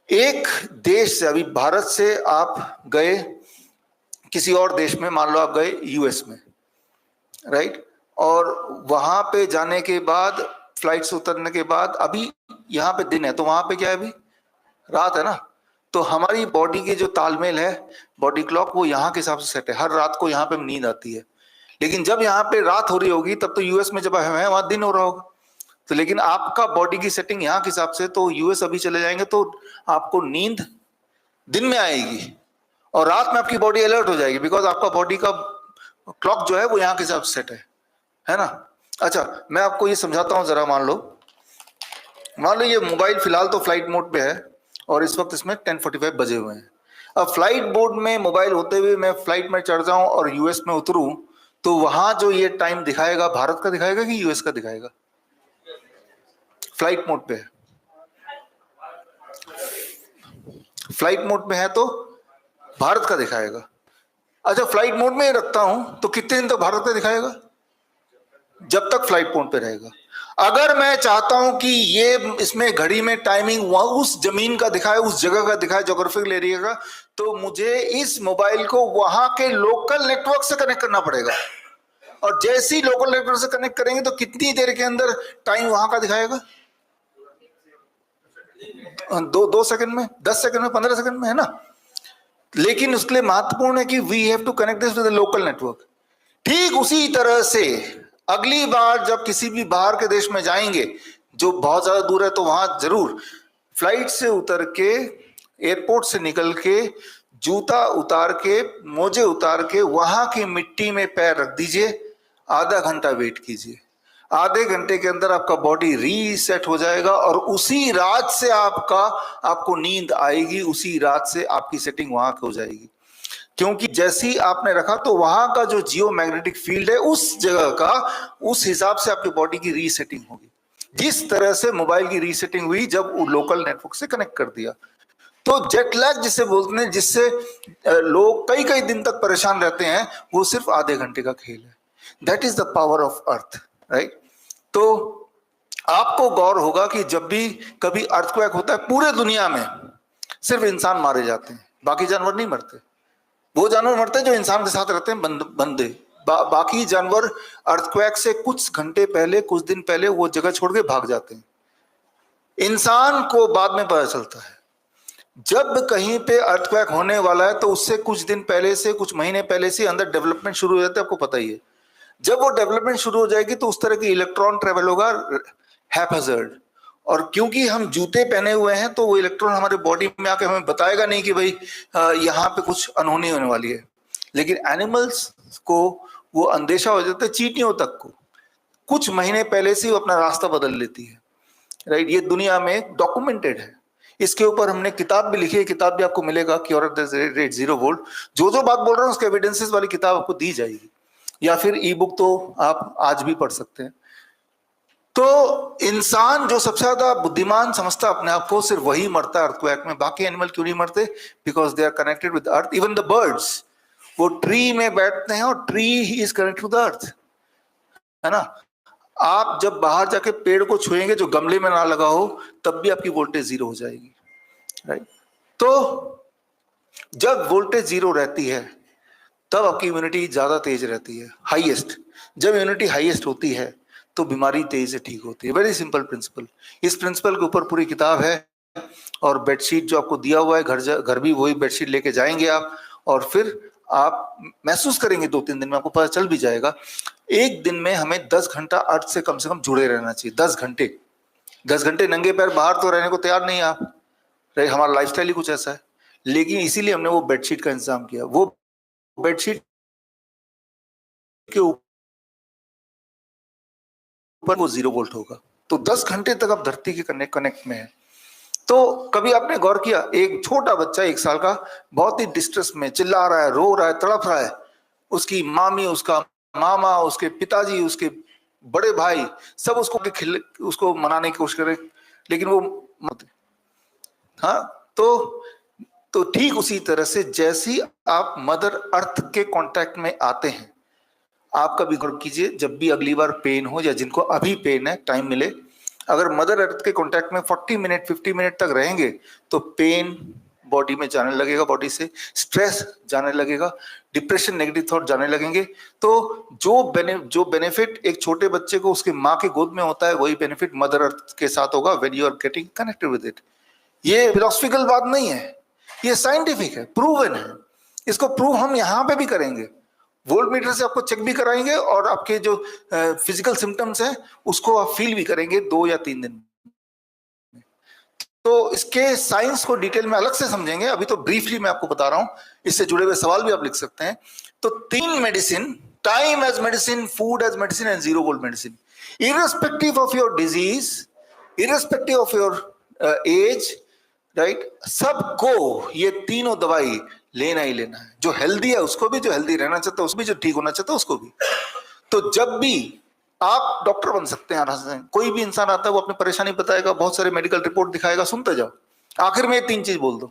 एक देश से, अभी भारत से आप गए किसी और देश में, मान लो आप गए यूएस में, राइट, और वहां पे जाने के बाद, फ्लाइट से उतरने के बाद, अभी यहाँ पे दिन है तो वहां पे क्या है, अभी रात है ना। तो हमारी बॉडी के जो तालमेल है, बॉडी क्लॉक, वो यहाँ के हिसाब से सेट है, हर रात को यहाँ पे नींद आती है। लेकिन जब यहाँ पे रात हो रही होगी तब तो यूएस में जब है वहां दिन हो रहा होगा। तो लेकिन आपका बॉडी की सेटिंग यहाँ के हिसाब से, तो यूएस अभी चले जाएंगे तो आपको नींद दिन में आएगी और रात में आपकी बॉडी अलर्ट हो जाएगी, बिकॉज आपका बॉडी का क्लॉक जो है वो यहाँ के हिसाब से सेट है ना। अच्छा, मैं आपको ये समझाता हूँ जरा। मान लो ये मोबाइल फिलहाल तो फ्लाइट मोड पे है और इस वक्त इसमें 10:45 बजे हुए हैं। अब फ्लाइट मोड में मोबाइल होते हुए मैं फ्लाइट में चढ़ जाऊं और यूएस में उतरूं, तो वहां जो ये टाइम दिखाएगा, भारत का दिखाएगा कि यूएस का दिखाएगा? फ्लाइट मोड पे है, फ्लाइट मोड में है तो भारत का दिखाएगा। अच्छा, फ्लाइट मोड में ही रखता हूं तो कितने दिन तक भारत का दिखाएगा? जब तक फ्लाइट मोड पे रहेगा। अगर मैं चाहता हूं कि ये इसमें घड़ी में टाइमिंग उस जमीन का दिखाए, उस जगह का दिखाए, ज्योग्राफिकल एरिया का, तो मुझे इस मोबाइल को वहां के लोकल नेटवर्क से कनेक्ट करना पड़ेगा। और जैसे ही लोकल नेटवर्क से कनेक्ट करेंगे तो कितनी देर के अंदर टाइम वहां का दिखाएगा? 2 सेकंड में, 10 सेकंड में, 15 सेकंड में, है ना। लेकिन उसके लिए महत्वपूर्ण है कि we have to connect this with the local network. ठीक उसी तरह से अगली बार जब किसी भी बाहर के देश में जाएंगे जो बहुत ज्यादा दूर है, तो वहां जरूर फ्लाइट से उतर के, एयरपोर्ट से निकल के, जूता उतार के, मोजे उतार के वहां की मिट्टी में पैर रख दीजिए, आधा घंटा वेट कीजिए। आधे घंटे के अंदर आपका बॉडी रीसेट हो जाएगा और उसी रात से आपको नींद आएगी, उसी रात से आपकी सेटिंग वहां हो जाएगी। क्योंकि जैसे ही आपने रखा तो वहां का जो जियो मैग्नेटिक फील्ड है उस जगह का, उस हिसाब से आपकी बॉडी की रीसेटिंग होगी। जिस तरह से मोबाइल की रीसेटिंग हुई जब लोकल नेटवर्क से कनेक्ट कर दिया। तो जेट लैग जिसे बोलते हैं, जिससे लोग कई कई दिन तक परेशान रहते हैं, वो सिर्फ आधे घंटे का खेल है। That is the power of earth, right. तो आपको गौर होगा कि जब भी कभी अर्थक्वेक होता है, पूरे दुनिया में सिर्फ इंसान मारे जाते हैं, बाकी जानवर नहीं मरते। वो जानवर मरते हैं जो इंसान के साथ रहते हैं, बंदे। बाकी जानवर अर्थक्वेक से कुछ घंटे पहले, कुछ दिन पहले वो जगह छोड़ के भाग जाते हैं। इंसान को बाद में पता चलता है। जब कहीं पे अर्थक्वेक होने वाला है तो उससे कुछ दिन पहले से, कुछ महीने पहले से अंदर डेवलपमेंट शुरू हो जाता है, आपको पता ही है। जब वो डेवलपमेंट शुरू हो जाएगी तो उस तरह की इलेक्ट्रॉन ट्रेवल होगा हैपहैज़र्ड, और क्योंकि हम जूते पहने हुए हैं तो वो इलेक्ट्रॉन हमारे बॉडी में आके हमें बताएगा नहीं कि भाई यहाँ पे कुछ अनहोनी होने वाली है। लेकिन एनिमल्स को वो अंदेशा हो जाता है, चींटियों तक को कुछ महीने पहले से वो अपना रास्ता बदल लेती है, राइट। ये दुनिया में डॉक्यूमेंटेड है, इसके ऊपर हमने किताब भी लिखी है, किताब भी आपको मिलेगा, cure at the rate 0 volt. जो जो बात बोल रहा हूँ उसके एविडेंसेस वाली किताब आपको दी जाएगी, या फिर ई बुक तो आप आज भी पढ़ सकते हैं। तो इंसान जो सबसे ज्यादा बुद्धिमान समझता अपने आप को, सिर्फ वही मरता है अर्थक्वेक में। बाकी एनिमल क्यों नहीं मरते? Because they are connected with earth. Even the birds, वो ट्री में बैठते हैं और ट्री ही is connected to the earth, है ना। आप जब बाहर जाके पेड़ को छुएंगे जो गमले में ना लगा हो, तब भी आपकी वोल्टेज 0 हो जाएगी, राइट। तो जब वोल्टेज 0 रहती है तब आपकी इम्यूनिटी ज्यादा तेज रहती है, हाईएस्ट। जब इम्यूनिटी हाईएस्ट होती है तो बीमारी तेज से ठीक होती है। Very simple principal. इस प्रिंसिपल के ऊपर पूरी किताब है, और बेडशीट जो आपको दिया हुआ है, घर भी वही बेडशीट लेके जाएंगे आप, और फिर आप महसूस करेंगे 2-3 दिन में, आपको पता चल भी जाएगा। एक दिन में हमें 10 घंटा अर्थ से कम जुड़े रहना चाहिए। 10 घंटे, 10 घंटे नंगे पैर बाहर तो रहने को तैयार नहीं आप, हमारा लाइफस्टाइल ही कुछ ऐसा है। लेकिन इसीलिए हमने वो बेडशीट का इंतजाम किया। वो बेडशीट के ऊपर वो 0 वोल्ट होगा, तो 10 घंटे तक आप धरती के कनेक्ट में है। तो कभी आपने गौर किया, एक छोटा बच्चा 1 साल का बहुत ही डिस्ट्रेस में चिल्ला रहा है, रो रहा है, तड़प रहा है, उसकी मामी, उसका मामा, उसके पिताजी, उसके बड़े भाई सब उसको मनाने की कोशिश करें, लेकिन वो मत। हाँ, तो ठीक उसी तरह से जैसी आप मदर अर्थ के कांटेक्ट में आते हैं, आप कभी गौर कीजिए, जब भी अगली बार पेन हो, या जिनको अभी पेन है, टाइम मिले, अगर मदर अर्थ के कांटेक्ट में 40 मिनट 50 मिनट तक रहेंगे तो पेन बॉडी में जाने लगेगा, बॉडी से स्ट्रेस जाने लगेगा, डिप्रेशन, नेगेटिव थॉट जाने लगेंगे। तो जो बेनिफिट एक छोटे बच्चे को उसके माँ के गोद में होता है, वही बेनिफिट मदर अर्थ के साथ होगा when you are getting connected with it. ये फिलोसफिकल बात नहीं है, ये साइंटिफिक है, प्रूवन है। इसको प्रूव हम यहाँ पे भी करेंगे, वोल्ट मीटर से आपको चेक भी कराएंगे, और आपके जो फिजिकल सिम्टम्स हैं उसको आप फील भी करेंगे 2 या 3 दिन। तो इसके साइंस को डिटेल में अलग से समझेंगे, अभी तो ब्रीफली मैं आपको बता रहा हूं, इससे जुड़े हुए सवाल भी आप लिख सकते हैं। तो 3 medicine, time as medicine, food as medicine and 0 volt medicine, irrespective of your disease, irrespective of your age, right. सबको ये तीनों दवाई लेना ही लेना है, जो हेल्दी है उसको भी, जो हेल्दी रहना चाहता है उसको भी, जो ठीक होना चाहता है उसको भी। तो जब भी आप डॉक्टर बन सकते हैं आराम से, कोई भी इंसान आता है वो अपनी परेशानी बताएगा, बहुत सारे मेडिकल रिपोर्ट दिखाएगा, सुनते जाओ, आखिर में ये 3 चीज बोल दो,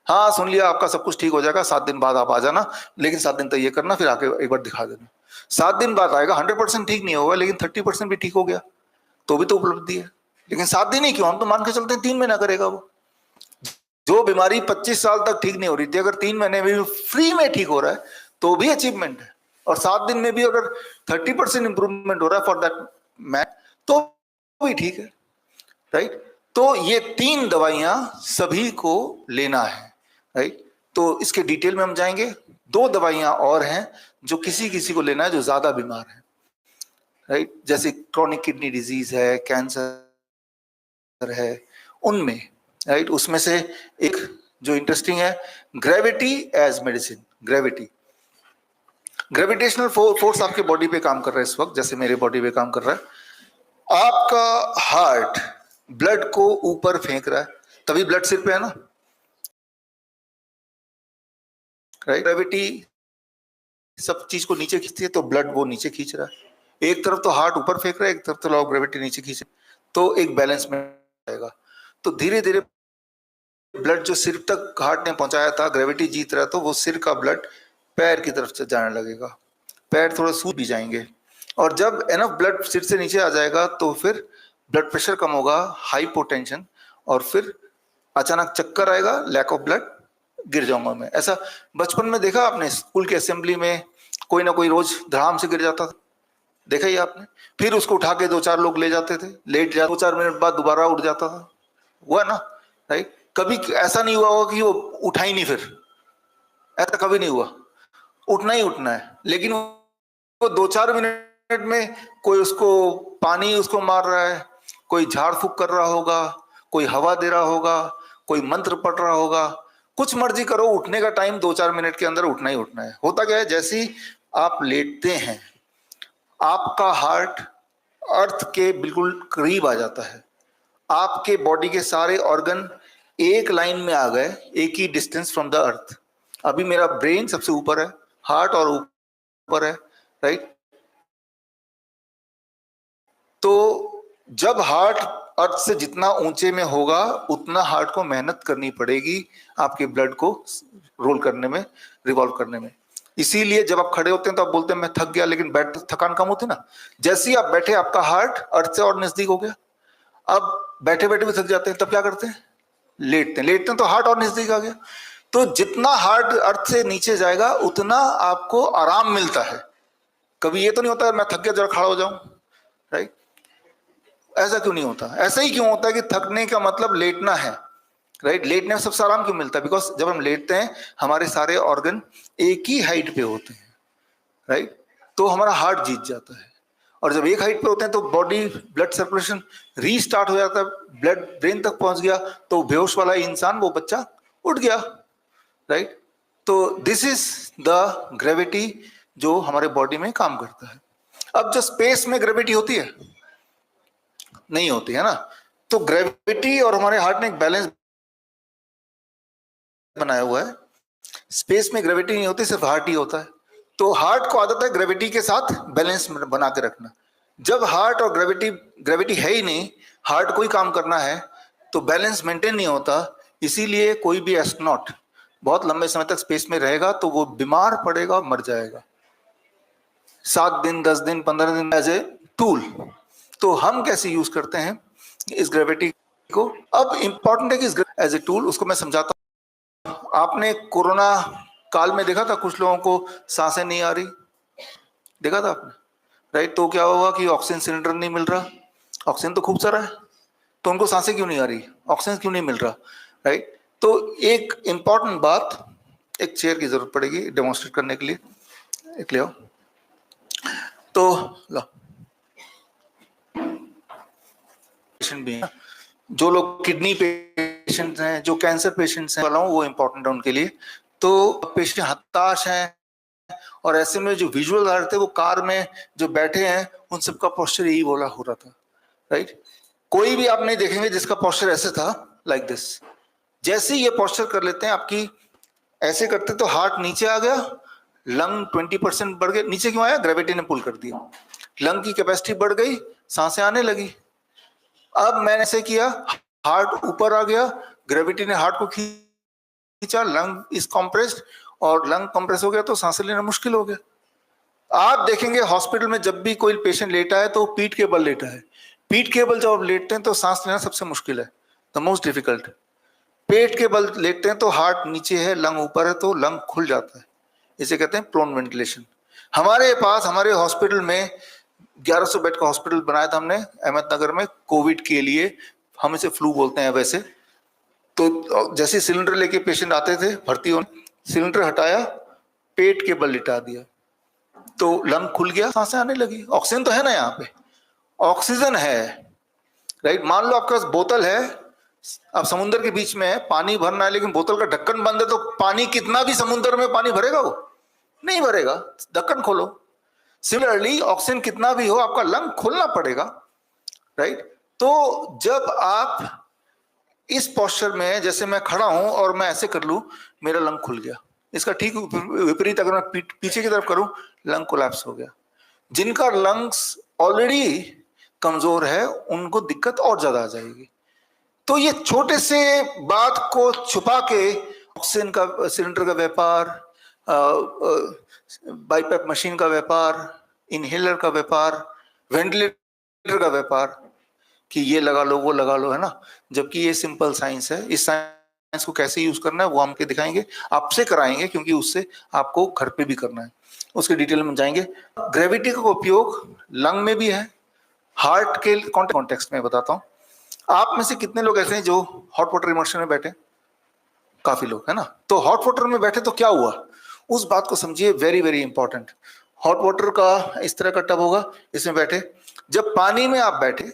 हाँ सुन लिया, आपका सब कुछ ठीक हो जाएगा, 7 दिन बाद आप आ जाना, लेकिन 7 दिन तक ये करना, फिर आके एक बार दिखा देना। 7 दिन बाद आएगा, 100% ठीक नहीं होगा, लेकिन 30% भी ठीक हो गया तो भी तो उपलब्धि है। लेकिन 7 दिन ही क्यों, हम तो मान के चलते हैं 3 महीना करेगा वो। जो बीमारी 25 साल तक ठीक नहीं हो रही थी, अगर 3 महीने में भी फ्री में ठीक हो रहा है तो भी अचीवमेंट है, और 7 दिन में भी अगर 30% इंप्रूवमेंट हो रहा है फॉर दैट मैन, तो भी ठीक है, राइट। तो ये 3 दवाइयां सभी को लेना है, राइट। तो इसके डिटेल में हम जाएंगे। 2 दवाइयां और हैं जो किसी किसी को लेना है जो ज्यादा बीमार है, राइट, जैसे क्रॉनिक किडनी डिजीज है, कैंसर है, उनमें, राइट। उसमें से एक जो इंटरेस्टिंग है, gravity as medicine. Gravitational force आपके बॉडी पे काम कर रहा है इस वक्त, जैसे मेरे बॉडी पे काम कर रहा है। आपका हार्ट ब्लड को ऊपर फेंक रहा है, तभी ब्लड सिर पे है ना, राइट। ग्रेविटी सब चीज को नीचे खींचती है, तो ब्लड वो नीचे खींच रहा है। एक तरफ तो हार्ट ऊपर फेंक रहा है, एक तरफ तो लॉ ऑफ ग्रेविटी नीचे खींच, तो एक बैलेंस में आएगा। तो धीरे धीरे ब्लड जो सिर तक हार्ट ने पहुंचाया था, ग्रेविटी जीत रहा है, तो वो सिर का ब्लड पैर की तरफ से जाने लगेगा, पैर थोड़ा सूज भी जाएंगे, और जब एनफ ब्लड सिर से नीचे आ जाएगा तो फिर ब्लड प्रेशर कम होगा, हाइपोटेंशन, और फिर अचानक चक्कर आएगा, लैक ऑफ ब्लड, गिर जाऊंगा मैं। ऐसा बचपन में देखा आपने, स्कूल की असेंबली में कोई ना कोई रोज धड़ाम से गिर जाता था, देखा ही आपने। फिर उसको उठा के 2-4 लोग ले जाते थे, लेट जा 2-4 मिनट बाद दोबारा उठ जाता था, हुआ ना, राइट। कभी ऐसा नहीं हुआ होगा कि वो उठा ही नहीं, फिर ऐसा कभी नहीं हुआ, उठना ही उठना है। लेकिन वो 2-4 मिनट में कोई उसको पानी उसको मार रहा है, कोई झाड़ फूक कर रहा होगा, कोई हवा दे रहा होगा, कोई मंत्र पढ़ रहा होगा, कुछ मर्जी करो, उठने का टाइम 2-4 मिनट के अंदर उठना ही उठना है। होता क्या है, जैसे ही आप लेटते हैं आपका हार्ट अर्थ के बिल्कुल करीब आ जाता है, आपके बॉडी के सारे ऑर्गन एक लाइन में आ गए, एक ही डिस्टेंस फ्रॉम द अर्थ। अभी मेरा ब्रेन सबसे ऊपर है, हार्ट और ऊपर है, राइट। तो जब हार्ट अर्थ से जितना ऊंचे में होगा उतना हार्ट को मेहनत करनी पड़ेगी आपके ब्लड को रोल करने में, रिवॉल्व करने में। इसीलिए जब आप खड़े होते हैं तो आप बोलते हैं मैं थक गया, लेकिन बैठ थकान कम होती ना। जैसे ही आप बैठे आपका हार्ट अर्थ से और नजदीक हो गया। अब बैठे बैठे भी थक जाते हैं, तब क्या करते हैं, लेटते हैं। लेटते हैं तो हार्ट और नजदीक आ गया। तो जितना हार्ट अर्थ से नीचे जाएगा उतना आपको आराम मिलता है। कभी ये तो नहीं होता है मैं थक गया जरा खड़ा हो जाऊं, राइट। ऐसा क्यों नहीं होता? ऐसा ही क्यों होता है कि थकने का मतलब लेटना है, राइट। लेटने में सबसे आराम क्यों मिलता है? बिकॉज जब हम लेटते हैं हमारे सारे ऑर्गन एक ही हाइट पे होते हैं, राइट। तो हमारा हार्ट जीत जाता है। और जब एक हाइट पे होते हैं तो बॉडी ब्लड सर्कुलेशन रीस्टार्ट हो जाता है, ब्लड ब्रेन तक पहुंच गया, तो बेहोश वाला इंसान, वो बच्चा उठ गया, राइट। तो दिस इज द ग्रेविटी जो हमारे बॉडी में काम करता है। अब जो स्पेस में ग्रेविटी होती है, नहीं होती है ना। तो ग्रेविटी और हमारे हार्ट ने एक बैलेंस बनाया हुआ है। स्पेस में ग्रेविटी नहीं होती, सिर्फ हार्ट ही होता है। तो हार्ट को आदत है ग्रेविटी के साथ बैलेंस बना के रखना। जब हार्ट और ग्रेविटी है ही नहीं, हार्ट को ही काम करना है, तो बैलेंस मेंटेन नहीं होता। इसीलिए कोई भी एस्ट्रोनॉट बहुत लंबे समय तक स्पेस में रहेगा तो वो बीमार पड़ेगा, मर जाएगा। 7 दिन, 10 दिन, 15 दिन एज ए टूल। तो हम कैसे यूज करते हैं इस ग्रेविटी को? अब इंपॉर्टेंट है कि इस एज ए टूल, उसको मैं समझाता हूं। आपने कोरोना काल में देखा था कुछ लोगों को सांसें नहीं आ रही, देखा था आपने, राइट। तो क्या होगा कि ऑक्सीजन सिलेंडर नहीं मिल रहा, ऑक्सीजन तो खूब सारा है, तो उनको सांसें क्यों नहीं आ रही, ऑक्सीजन क्यों नहीं मिल रहा, राइट। तो एक इंपॉर्टेंट बात, एक चेयर की जरूरत पड़ेगी डेमोन्स्ट्रेट करने के लिए, एक ले आओ। तो लो, पेशेंट भी हैं, जो लोग किडनी पेशेंट हैं, जो कैंसर पेशेंट्स हैं, वो इंपॉर्टेंट है उनके लिए। तो पेशेंट हताश हैं, और ऐसे में जो विजुअल आ रहे थे वो कार में जो बैठे हैं उन सबका पोस्चर यही बोला हो रहा था, राइट। कोई भी आप नहीं देखेंगे जिसका पोस्चर ऐसे था, लाइक दिस। जैसे ही ये पोस्चर कर लेते हैं, आपकी ऐसे करते तो हार्ट नीचे आ गया, लंग 20% बढ़ गए। नीचे क्यों आया? ग्रेविटी ने पुल कर दिया, लंग की कैपेसिटी बढ़ गई, सांसें आने लगी। अब मैंने ऐसे किया, हार्ट ऊपर आ गया, ग्रेविटी ने हार्ट को खींचा, लंग इज कॉम्प्रेस्ड, और लंग कंप्रेस हो गया तो सांसें लेना मुश्किल हो गया। आप देखेंगे हॉस्पिटल में जब भी कोई पेशेंट लेटा है तो पीठ के बल लेटा है। पीठ के बल जब आप लेटते हैं तो सांस लेना सबसे मुश्किल है, द मोस्ट डिफिकल्ट। पेट के बल लेटते हैं तो हार्ट नीचे है, लंग ऊपर है, तो लंग खुल जाता है, इसे कहते हैं प्रोन वेंटिलेशन। हमारे पास हमारे हॉस्पिटल में 1100 बेड का हॉस्पिटल बनाया था हमने अहमदनगर में, कोविड के लिए। हम इसे फ्लू बोलते हैं वैसे। तो जैसे सिलेंडर लेके पेशेंट आते थे भर्ती होने, सिलेंडर हटाया, पेट के बल लिटा दिया, तो लंग खुल गया, सांसें आने लगी। ऑक्सीजन तो है ना, यहाँ पे ऑक्सीजन है, राइट। मान लो आपके पास बोतल है, अब समुद्र के बीच में है, पानी भरना है, लेकिन बोतल का ढक्कन बंद है, तो पानी कितना भी समुद्र में पानी भरेगा, वो नहीं भरेगा, ढक्कन खोलो। सिमिलरली ऑक्सीजन कितना भी हो, आपका लंग खोलना पड़ेगा, राइट। तो जब आप इस पोस्चर में, जैसे मैं खड़ा हूं और मैं ऐसे कर लूं, मेरा लंग खुल गया। इसका ठीक विपरीत अगर मैं पीछे की तरफ करूं, लंग कोलैप्स हो गया। जिनका लंग्स ऑलरेडी कमजोर है उनको दिक्कत और ज्यादा आ जाएगी। तो ये छोटे से बात को छुपा के ऑक्सीजन का सिलेंडर का व्यापार, बाईपैप मशीन का व्यापार, इनहेलर का व्यापार, वेंटिलेटर का व्यापार, कि ये लगा लो वो लगा लो, है ना। जबकि ये सिंपल साइंस है। इस साइंस को कैसे यूज करना है वो हमके दिखाएंगे, आपसे कराएंगे, क्योंकि उससे आपको घर पे भी करना है, उसके डिटेल में जाएंगे। ग्रेविटी का उपयोग लंग में भी है, हार्ट के कॉन्टेक्स्ट में बताता हूँ। आप में से कितने लोग ऐसे हैं जो हॉट वाटर इमर्शन में बैठे? काफी लोग, है ना। तो हॉट वाटर में बैठे तो क्या हुआ, उस बात को समझिए, very very important. Hot water का इस तरह का टब होगा, इसमें बैठे, जब पानी में आप बैठे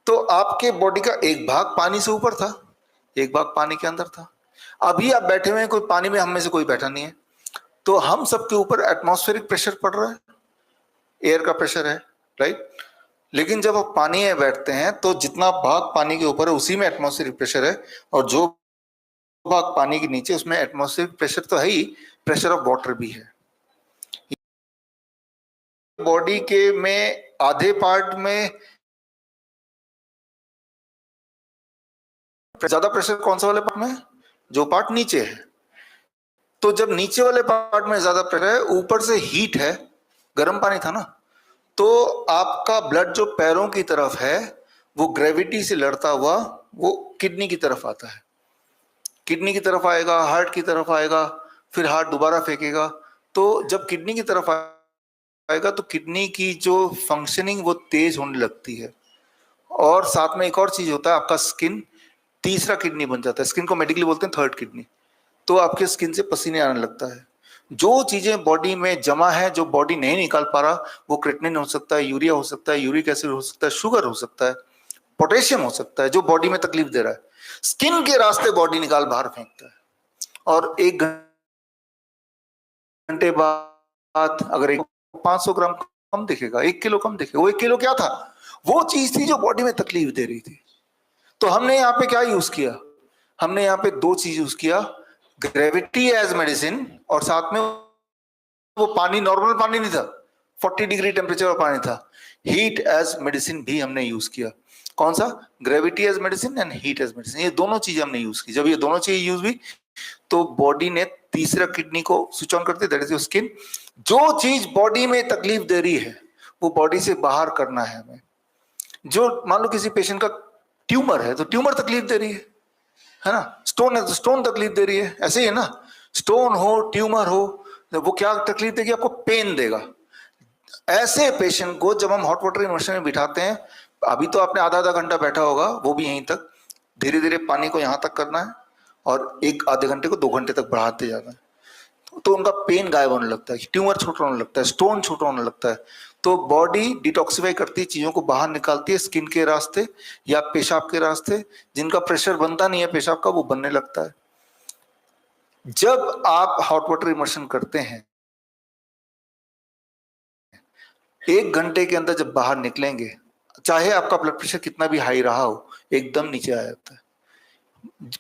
तो आपके बॉडी का एक भाग पानी से ऊपर था, एक भाग पानी के अंदर था। अभी आप बैठे हुए हैं, कोई पानी में हम में से कोई बैठा नहीं है, तो हम सबके ऊपर एटमॉस्फेरिक प्रेशर पड़ रहा है, एयर का प्रेशर है, राइट। लेकिन जब आप पानी में बैठते हैं तो जितना भाग पानी के ऊपर है उसी में एटमॉस्फेरिक प्रेशर है, और जो भाग पानी के नीचे उसमें एटमॉस्फेरिक प्रेशर तो है ही, प्रेशर ऑफ वाटर भी है। बॉडी के में आधे पार्ट में ज्यादा प्रेशर कौन सा वाले पार्ट में? जो पार्ट नीचे है। तो जब नीचे वाले पार्ट में ज्यादा प्रेशर है, ऊपर से हीट है, गर्म पानी था ना, तो आपका ब्लड जो पैरों की तरफ है वो ग्रेविटी से लड़ता हुआ वो किडनी की तरफ आता है, किडनी की तरफ आएगा, हार्ट की तरफ आएगा, फिर हार्ट दोबारा फेंकेगा। तो जब किडनी की तरफ आएगा तो किडनी की जो फंक्शनिंग वो तेज होने लगती है। और साथ में एक और चीज होता है, आपका स्किन तीसरा किडनी बन जाता है, स्किन को मेडिकली बोलते हैं थर्ड किडनी। तो आपके स्किन से पसीने आने लगता है। जो चीजें बॉडी में जमा है, जो बॉडी नहीं निकाल पा रहा, वो क्रिएटिनिन हो सकता है, यूरिया हो सकता है, यूरिक एसिड हो सकता है, शुगर हो सकता है, पोटेशियम हो सकता है, जो बॉडी में तकलीफ दे रहा है, स्किन के रास्ते बॉडी निकाल बाहर फेंकता है। और 1 घंटे बाद अगर 500 ग्राम कम दिखेगा, 1 किलो कम दिखेगा, वो 1 किलो क्या था? वो चीज थी जो बॉडी में तकलीफ दे रही थी। तो हमने यहाँ पे क्या यूज किया? हमने यहाँ पे 2 चीज यूज किया, ग्रेविटी एज मेडिसिन, और साथ में वो पानी नॉर्मल पानी नहीं था, 40 डिग्री टेम्परेचर का पानी था, हीट एज मेडिसिन भी हमने यूज किया। कौन सा? Gravity as medicine and heat as medicine, ये दोनों चीजें हमने यूज की। जब ये दोनों चीजें यूज हुई तो बॉडी ने तीसरा किडनी को स्विच ऑन कर दिया, दैट इज योर स्किन। जो चीज बॉडी में तकलीफ दे रही है वो बॉडी से बाहर करना है हमें। जो मान लो किसी पेशेंट का ट्यूमर है तो ट्यूमर तकलीफ दे रही है ना, स्टोन है तो स्टोन तकलीफ दे रही है, ऐसे ही है ना। स्टोन हो, ट्यूमर हो, वो क्या तकलीफ देगी? आपको पेन देगा। ऐसे पेशेंट को जब हम हॉट वाटर इमर्शन में बिठाते हैं, अभी तो आपने आधा आधा घंटा बैठा होगा, वो भी यहीं तक, धीरे धीरे पानी को यहां तक करना है और एक आधे घंटे को 2 घंटे तक बढ़ाते जाना है। तो उनका पेन गायब होने लगता है, ट्यूमर छोटा होने लगता है, स्टोन छोटा होने लगता है। तो बॉडी डिटॉक्सिफाई करती है, चीजों को बाहर निकालती है, स्किन के रास्ते या पेशाब के रास्ते। जिनका प्रेशर बनता नहीं है पेशाब का, वो बनने लगता है। जब आप हॉट वाटर इमर्शन करते हैं, 1 घंटे के अंदर जब बाहर निकलेंगे, चाहे आपका ब्लड प्रेशर कितना भी हाई रहा हो, एकदम नीचे आ जाता है।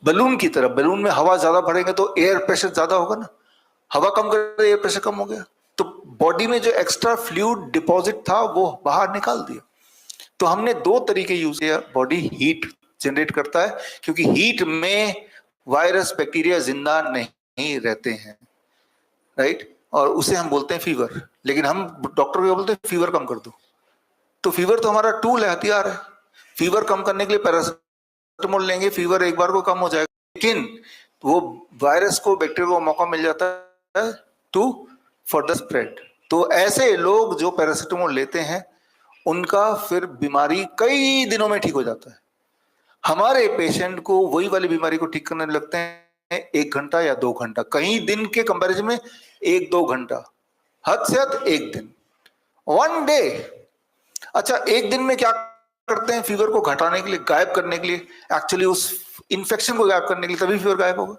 बलून की तरह, बलून में हवा ज्यादा भरेंगे तो एयर प्रेशर ज्यादा होगा ना, हवा कम कर एयर प्रेशर कम हो गया, तो बॉडी में जो एक्स्ट्रा फ्लूइड डिपॉजिट था वो बाहर निकाल दिया। तो हमने 2 तरीके यूज किया। बॉडी हीट जनरेट करता है क्योंकि हीट में वायरस बैक्टीरिया जिंदा नहीं रहते हैं, राइट, और उसे हम बोलते हैं फीवर। लेकिन हम डॉक्टर को बोलते हैं फीवर कम कर दो। तो फीवर तो हमारा टूल है, हथियार है। फीवर कम करने के लिए पैरासिटामोल लेंगे, फीवर एक बार को कम हो जाएगा, लेकिन वो वायरस को, बैक्टीरिया को मौका मिल जाता है टू फर्दर स्प्रेड। तो ऐसे लोग जो पैरासिटामोल लेते हैं उनका फिर बीमारी कई दिनों में ठीक हो जाता है। हमारे पेशेंट को वही वाली बीमारी को ठीक करने लगते हैं 1 घंटा या 2 घंटा, कहीं दिन के कंपैरिजन में 1-2 घंटा, हद से हद 1 दिन, 1 डे। अच्छा, 1 दिन में क्या करते हैं फीवर को घटाने के लिए, गायब करने के लिए, एक्चुअली उस इन्फेक्शन को गायब करने के लिए, तभी फीवर गायब होगा।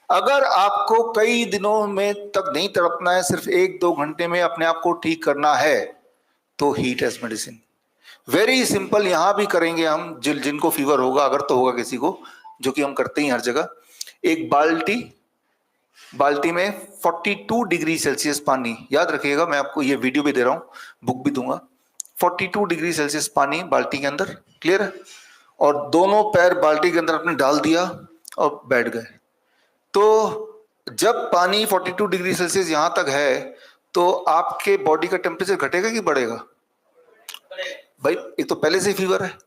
अगर आपको कई दिनों में तक नहीं तड़पना है, सिर्फ 1-2 घंटे में अपने आप को ठीक करना है, तो heat as medicine, very simple. यहां भी करेंगे हम, जिनको फीवर होगा, अगर तो होगा किसी को, जो कि हम करते ही हर जगह। एक बाल्टी में 42 डिग्री सेल्सियस पानी, याद रखिएगा, मैं आपको ये वीडियो भी दे रहा हूं, बुक भी दूंगा। 42 डिग्री सेल्सियस पानी बाल्टी के अंदर, क्लियर है? और दोनों पैर बाल्टी के अंदर अपने डाल दिया और बैठ गए। तो जब पानी 42 डिग्री सेल्सियस यहां तक है तो आपके बॉडी का टेम्परेचर घटेगा कि बढ़ेगा? भाई, एक तो पहले से ही फीवर है,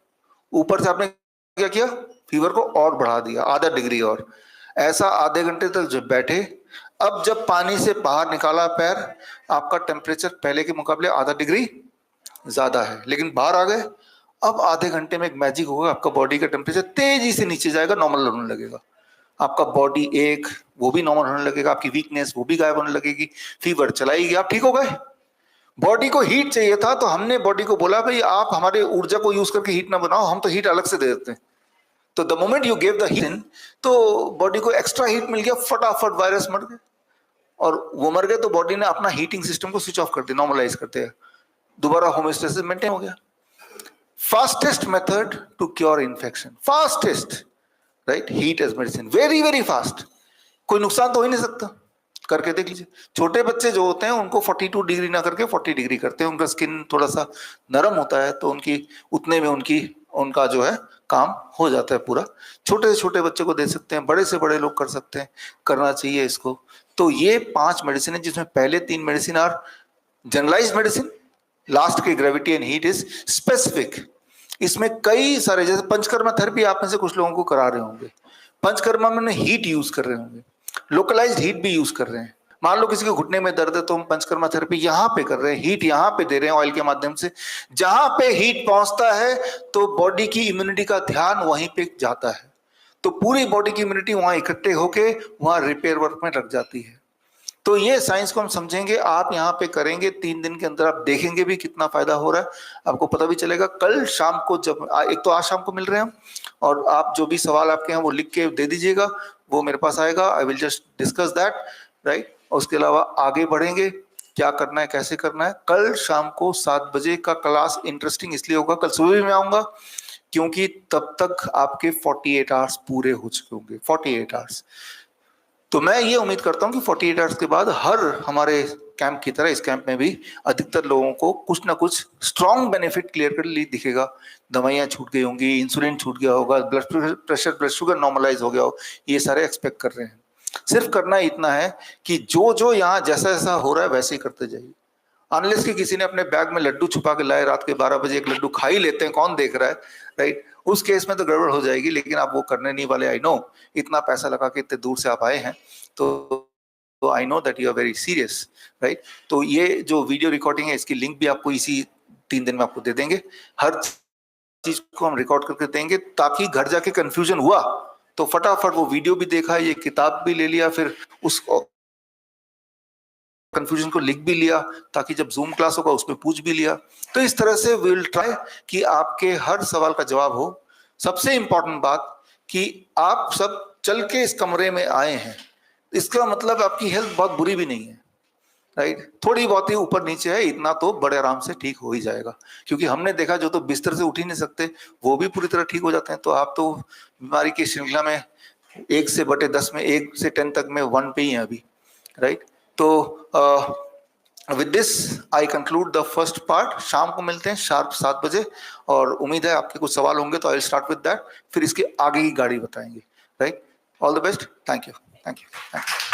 ऊपर से आपने क्या किया? फीवर को और बढ़ा दिया, आधा डिग्री और। ऐसा आधे घंटे तक जब बैठे, अब जब पानी से बाहर निकाला पैर, आपका टेम्परेचर पहले के मुकाबले आधा डिग्री ज्यादा है, लेकिन बाहर आ गए, अब आधे घंटे में एक मैजिक होगा, आपका बॉडी का टेम्परेचर तेजी से नीचे जाएगा, नॉर्मल होने लगेगा, आपका बॉडी एक वो भी नॉर्मल होने लगेगा, आपकी वीकनेस वो भी गायब होने लगेगी, फीवर चलाएगी, आप ठीक हो गए। बॉडी को हीट चाहिए था तो हमने बॉडी को बोला भाई आप हमारे ऊर्जा को यूज करके हीट ना बनाओ, हम तो हीट अलग से दे देते हैं। तो the moment you give the heat in, तो बॉडी को एक्स्ट्रा हीट मिल गया, फटाफट वायरस मर गए, और वो मर गए तो बॉडी ने अपना हीटिंग सिस्टम को स्विच ऑफ कर दिया, नॉर्मलाइज करते हैं, दोबारा होम्योस्टेसिस मेंटेन हो गया। Fastest method to cure infection, fastest, right, heat as medicine, very very fast, कोई नुकसान तो हो ही नहीं सकता, करके देख लीजिए। छोटे बच्चे जो होते हैं उनको 42 डिग्री ना करके 40 डिग्री करते हैं, उनका स्किन थोड़ा सा नरम होता है तो उनकी उतने में उनका जो है काम हो जाता है पूरा। छोटे से छोटे बच्चे को दे सकते हैं, बड़े से बड़े लोग कर सकते हैं, करना चाहिए इसको। तो ये 5 मेडिसिन है जिसमें पहले 3 medicine are generalized medicine, last की gravity and heat is specific. इसमें कई सारे, जैसे पंचकर्मा थेरेपी आप में से कुछ लोगों को करा रहे होंगे, पंचकर्मा में हीट यूज कर रहे होंगे, लोकलाइज्ड हीट भी यूज कर रहे हैं। मान लो किसी के घुटने में दर्द है तो हम पंचकर्मा थेरेपी यहाँ पे कर रहे हैं, हीट यहाँ पे दे रहे हैं ऑयल के माध्यम से, जहां पे हीट पहुंचता है तो बॉडी की इम्यूनिटी का ध्यान वहीं पे जाता है, तो पूरी बॉडी की इम्यूनिटी वहां इकट्ठे होके वहां रिपेयर वर्क में लग जाती है। तो ये साइंस को हम समझेंगे, आप यहाँ पे करेंगे 3 दिन के अंदर, आप देखेंगे भी कितना फायदा हो रहा है, आपको पता भी चलेगा। कल शाम को जब एक तो आज शाम को मिल रहे हैं हम, और आप जो भी सवाल आपके हैं वो लिख के दे दीजिएगा, वो मेरे पास आएगा, I will just discuss that, right. और उसके अलावा आगे बढ़ेंगे, क्या करना है कैसे करना है। कल शाम को 7 बजे का क्लास इंटरेस्टिंग इसलिए होगा, कल सुबह भी मैं आऊंगा क्योंकि तब तक आपके 48 आवर्स पूरे हो चुके होंगे, 48 आवर्स। तो मैं ये उम्मीद करता हूं कि 48 आवर्स के बाद हर हमारे कैंप की तरह इस कैंप में भी अधिकतर लोगों को कुछ ना कुछ स्ट्रॉन्ग बेनिफिट क्लियर कर दिखेगा। दवाइयां छूट गई होंगी, इंसुलिन छूट गया होगा, blood pressure blood sugar normalize हो गया हो, ये सारे एक्सपेक्ट कर रहे हैं। सिर्फ करना इतना है कि जो जो यहाँ जैसा जैसा हो रहा है वैसे ही करते जाइए। अनलेस कि किसी ने अपने बैग में लड्डू छुपा के लाए, रात के 12 बजे एक लड्डू खा ही लेते हैं, कौन देख रहा है, राइट, उस केस में तो गड़बड़ हो जाएगी, लेकिन आप वो करने नहीं वाले। आई नो इतना पैसा लगा के इतने दूर से आप आए हैं, तो I know that you are very serious, right. तो ये जो वीडियो रिकॉर्डिंग है इसकी लिंक भी आपको इसी 3 दिन में आपको दे देंगे, हर चीज को हम रिकॉर्ड करके देंगे, ताकि घर जाके कंफ्यूजन हुआ तो फटाफट वो वीडियो भी देखा, ये किताब भी ले लिया, फिर उस कंफ्यूजन को लिख भी लिया, ताकि जब जूम क्लास होगा उसमें पूछ भी लिया। तो इस तरह से वी विल ट्राई कि आपके हर सवाल का जवाब हो। सबसे इंपॉर्टेंट बात कि आप सब चल के इस कमरे में आए हैं, इसका मतलब आपकी हेल्थ बहुत बुरी भी नहीं है, राइट, थोड़ी बहुत ही ऊपर नीचे है, इतना तो बड़े आराम से ठीक हो ही जाएगा। क्योंकि हमने देखा जो तो बिस्तर से उठ ही नहीं सकते वो भी पूरी तरह ठीक हो जाते हैं। तो आप तो बीमारी की श्रृंखला में 1/10 में 1 से 10 तक में 1 पे ही है अभी, राइट। तो with this I conclude the first part. शाम को मिलते हैं शार्प 7 बजे, और उम्मीद है आपके कुछ सवाल होंगे तो I will start with that, फिर इसके आगे की गाड़ी बताएंगे, right. All the best, thank you, thank you, thank you.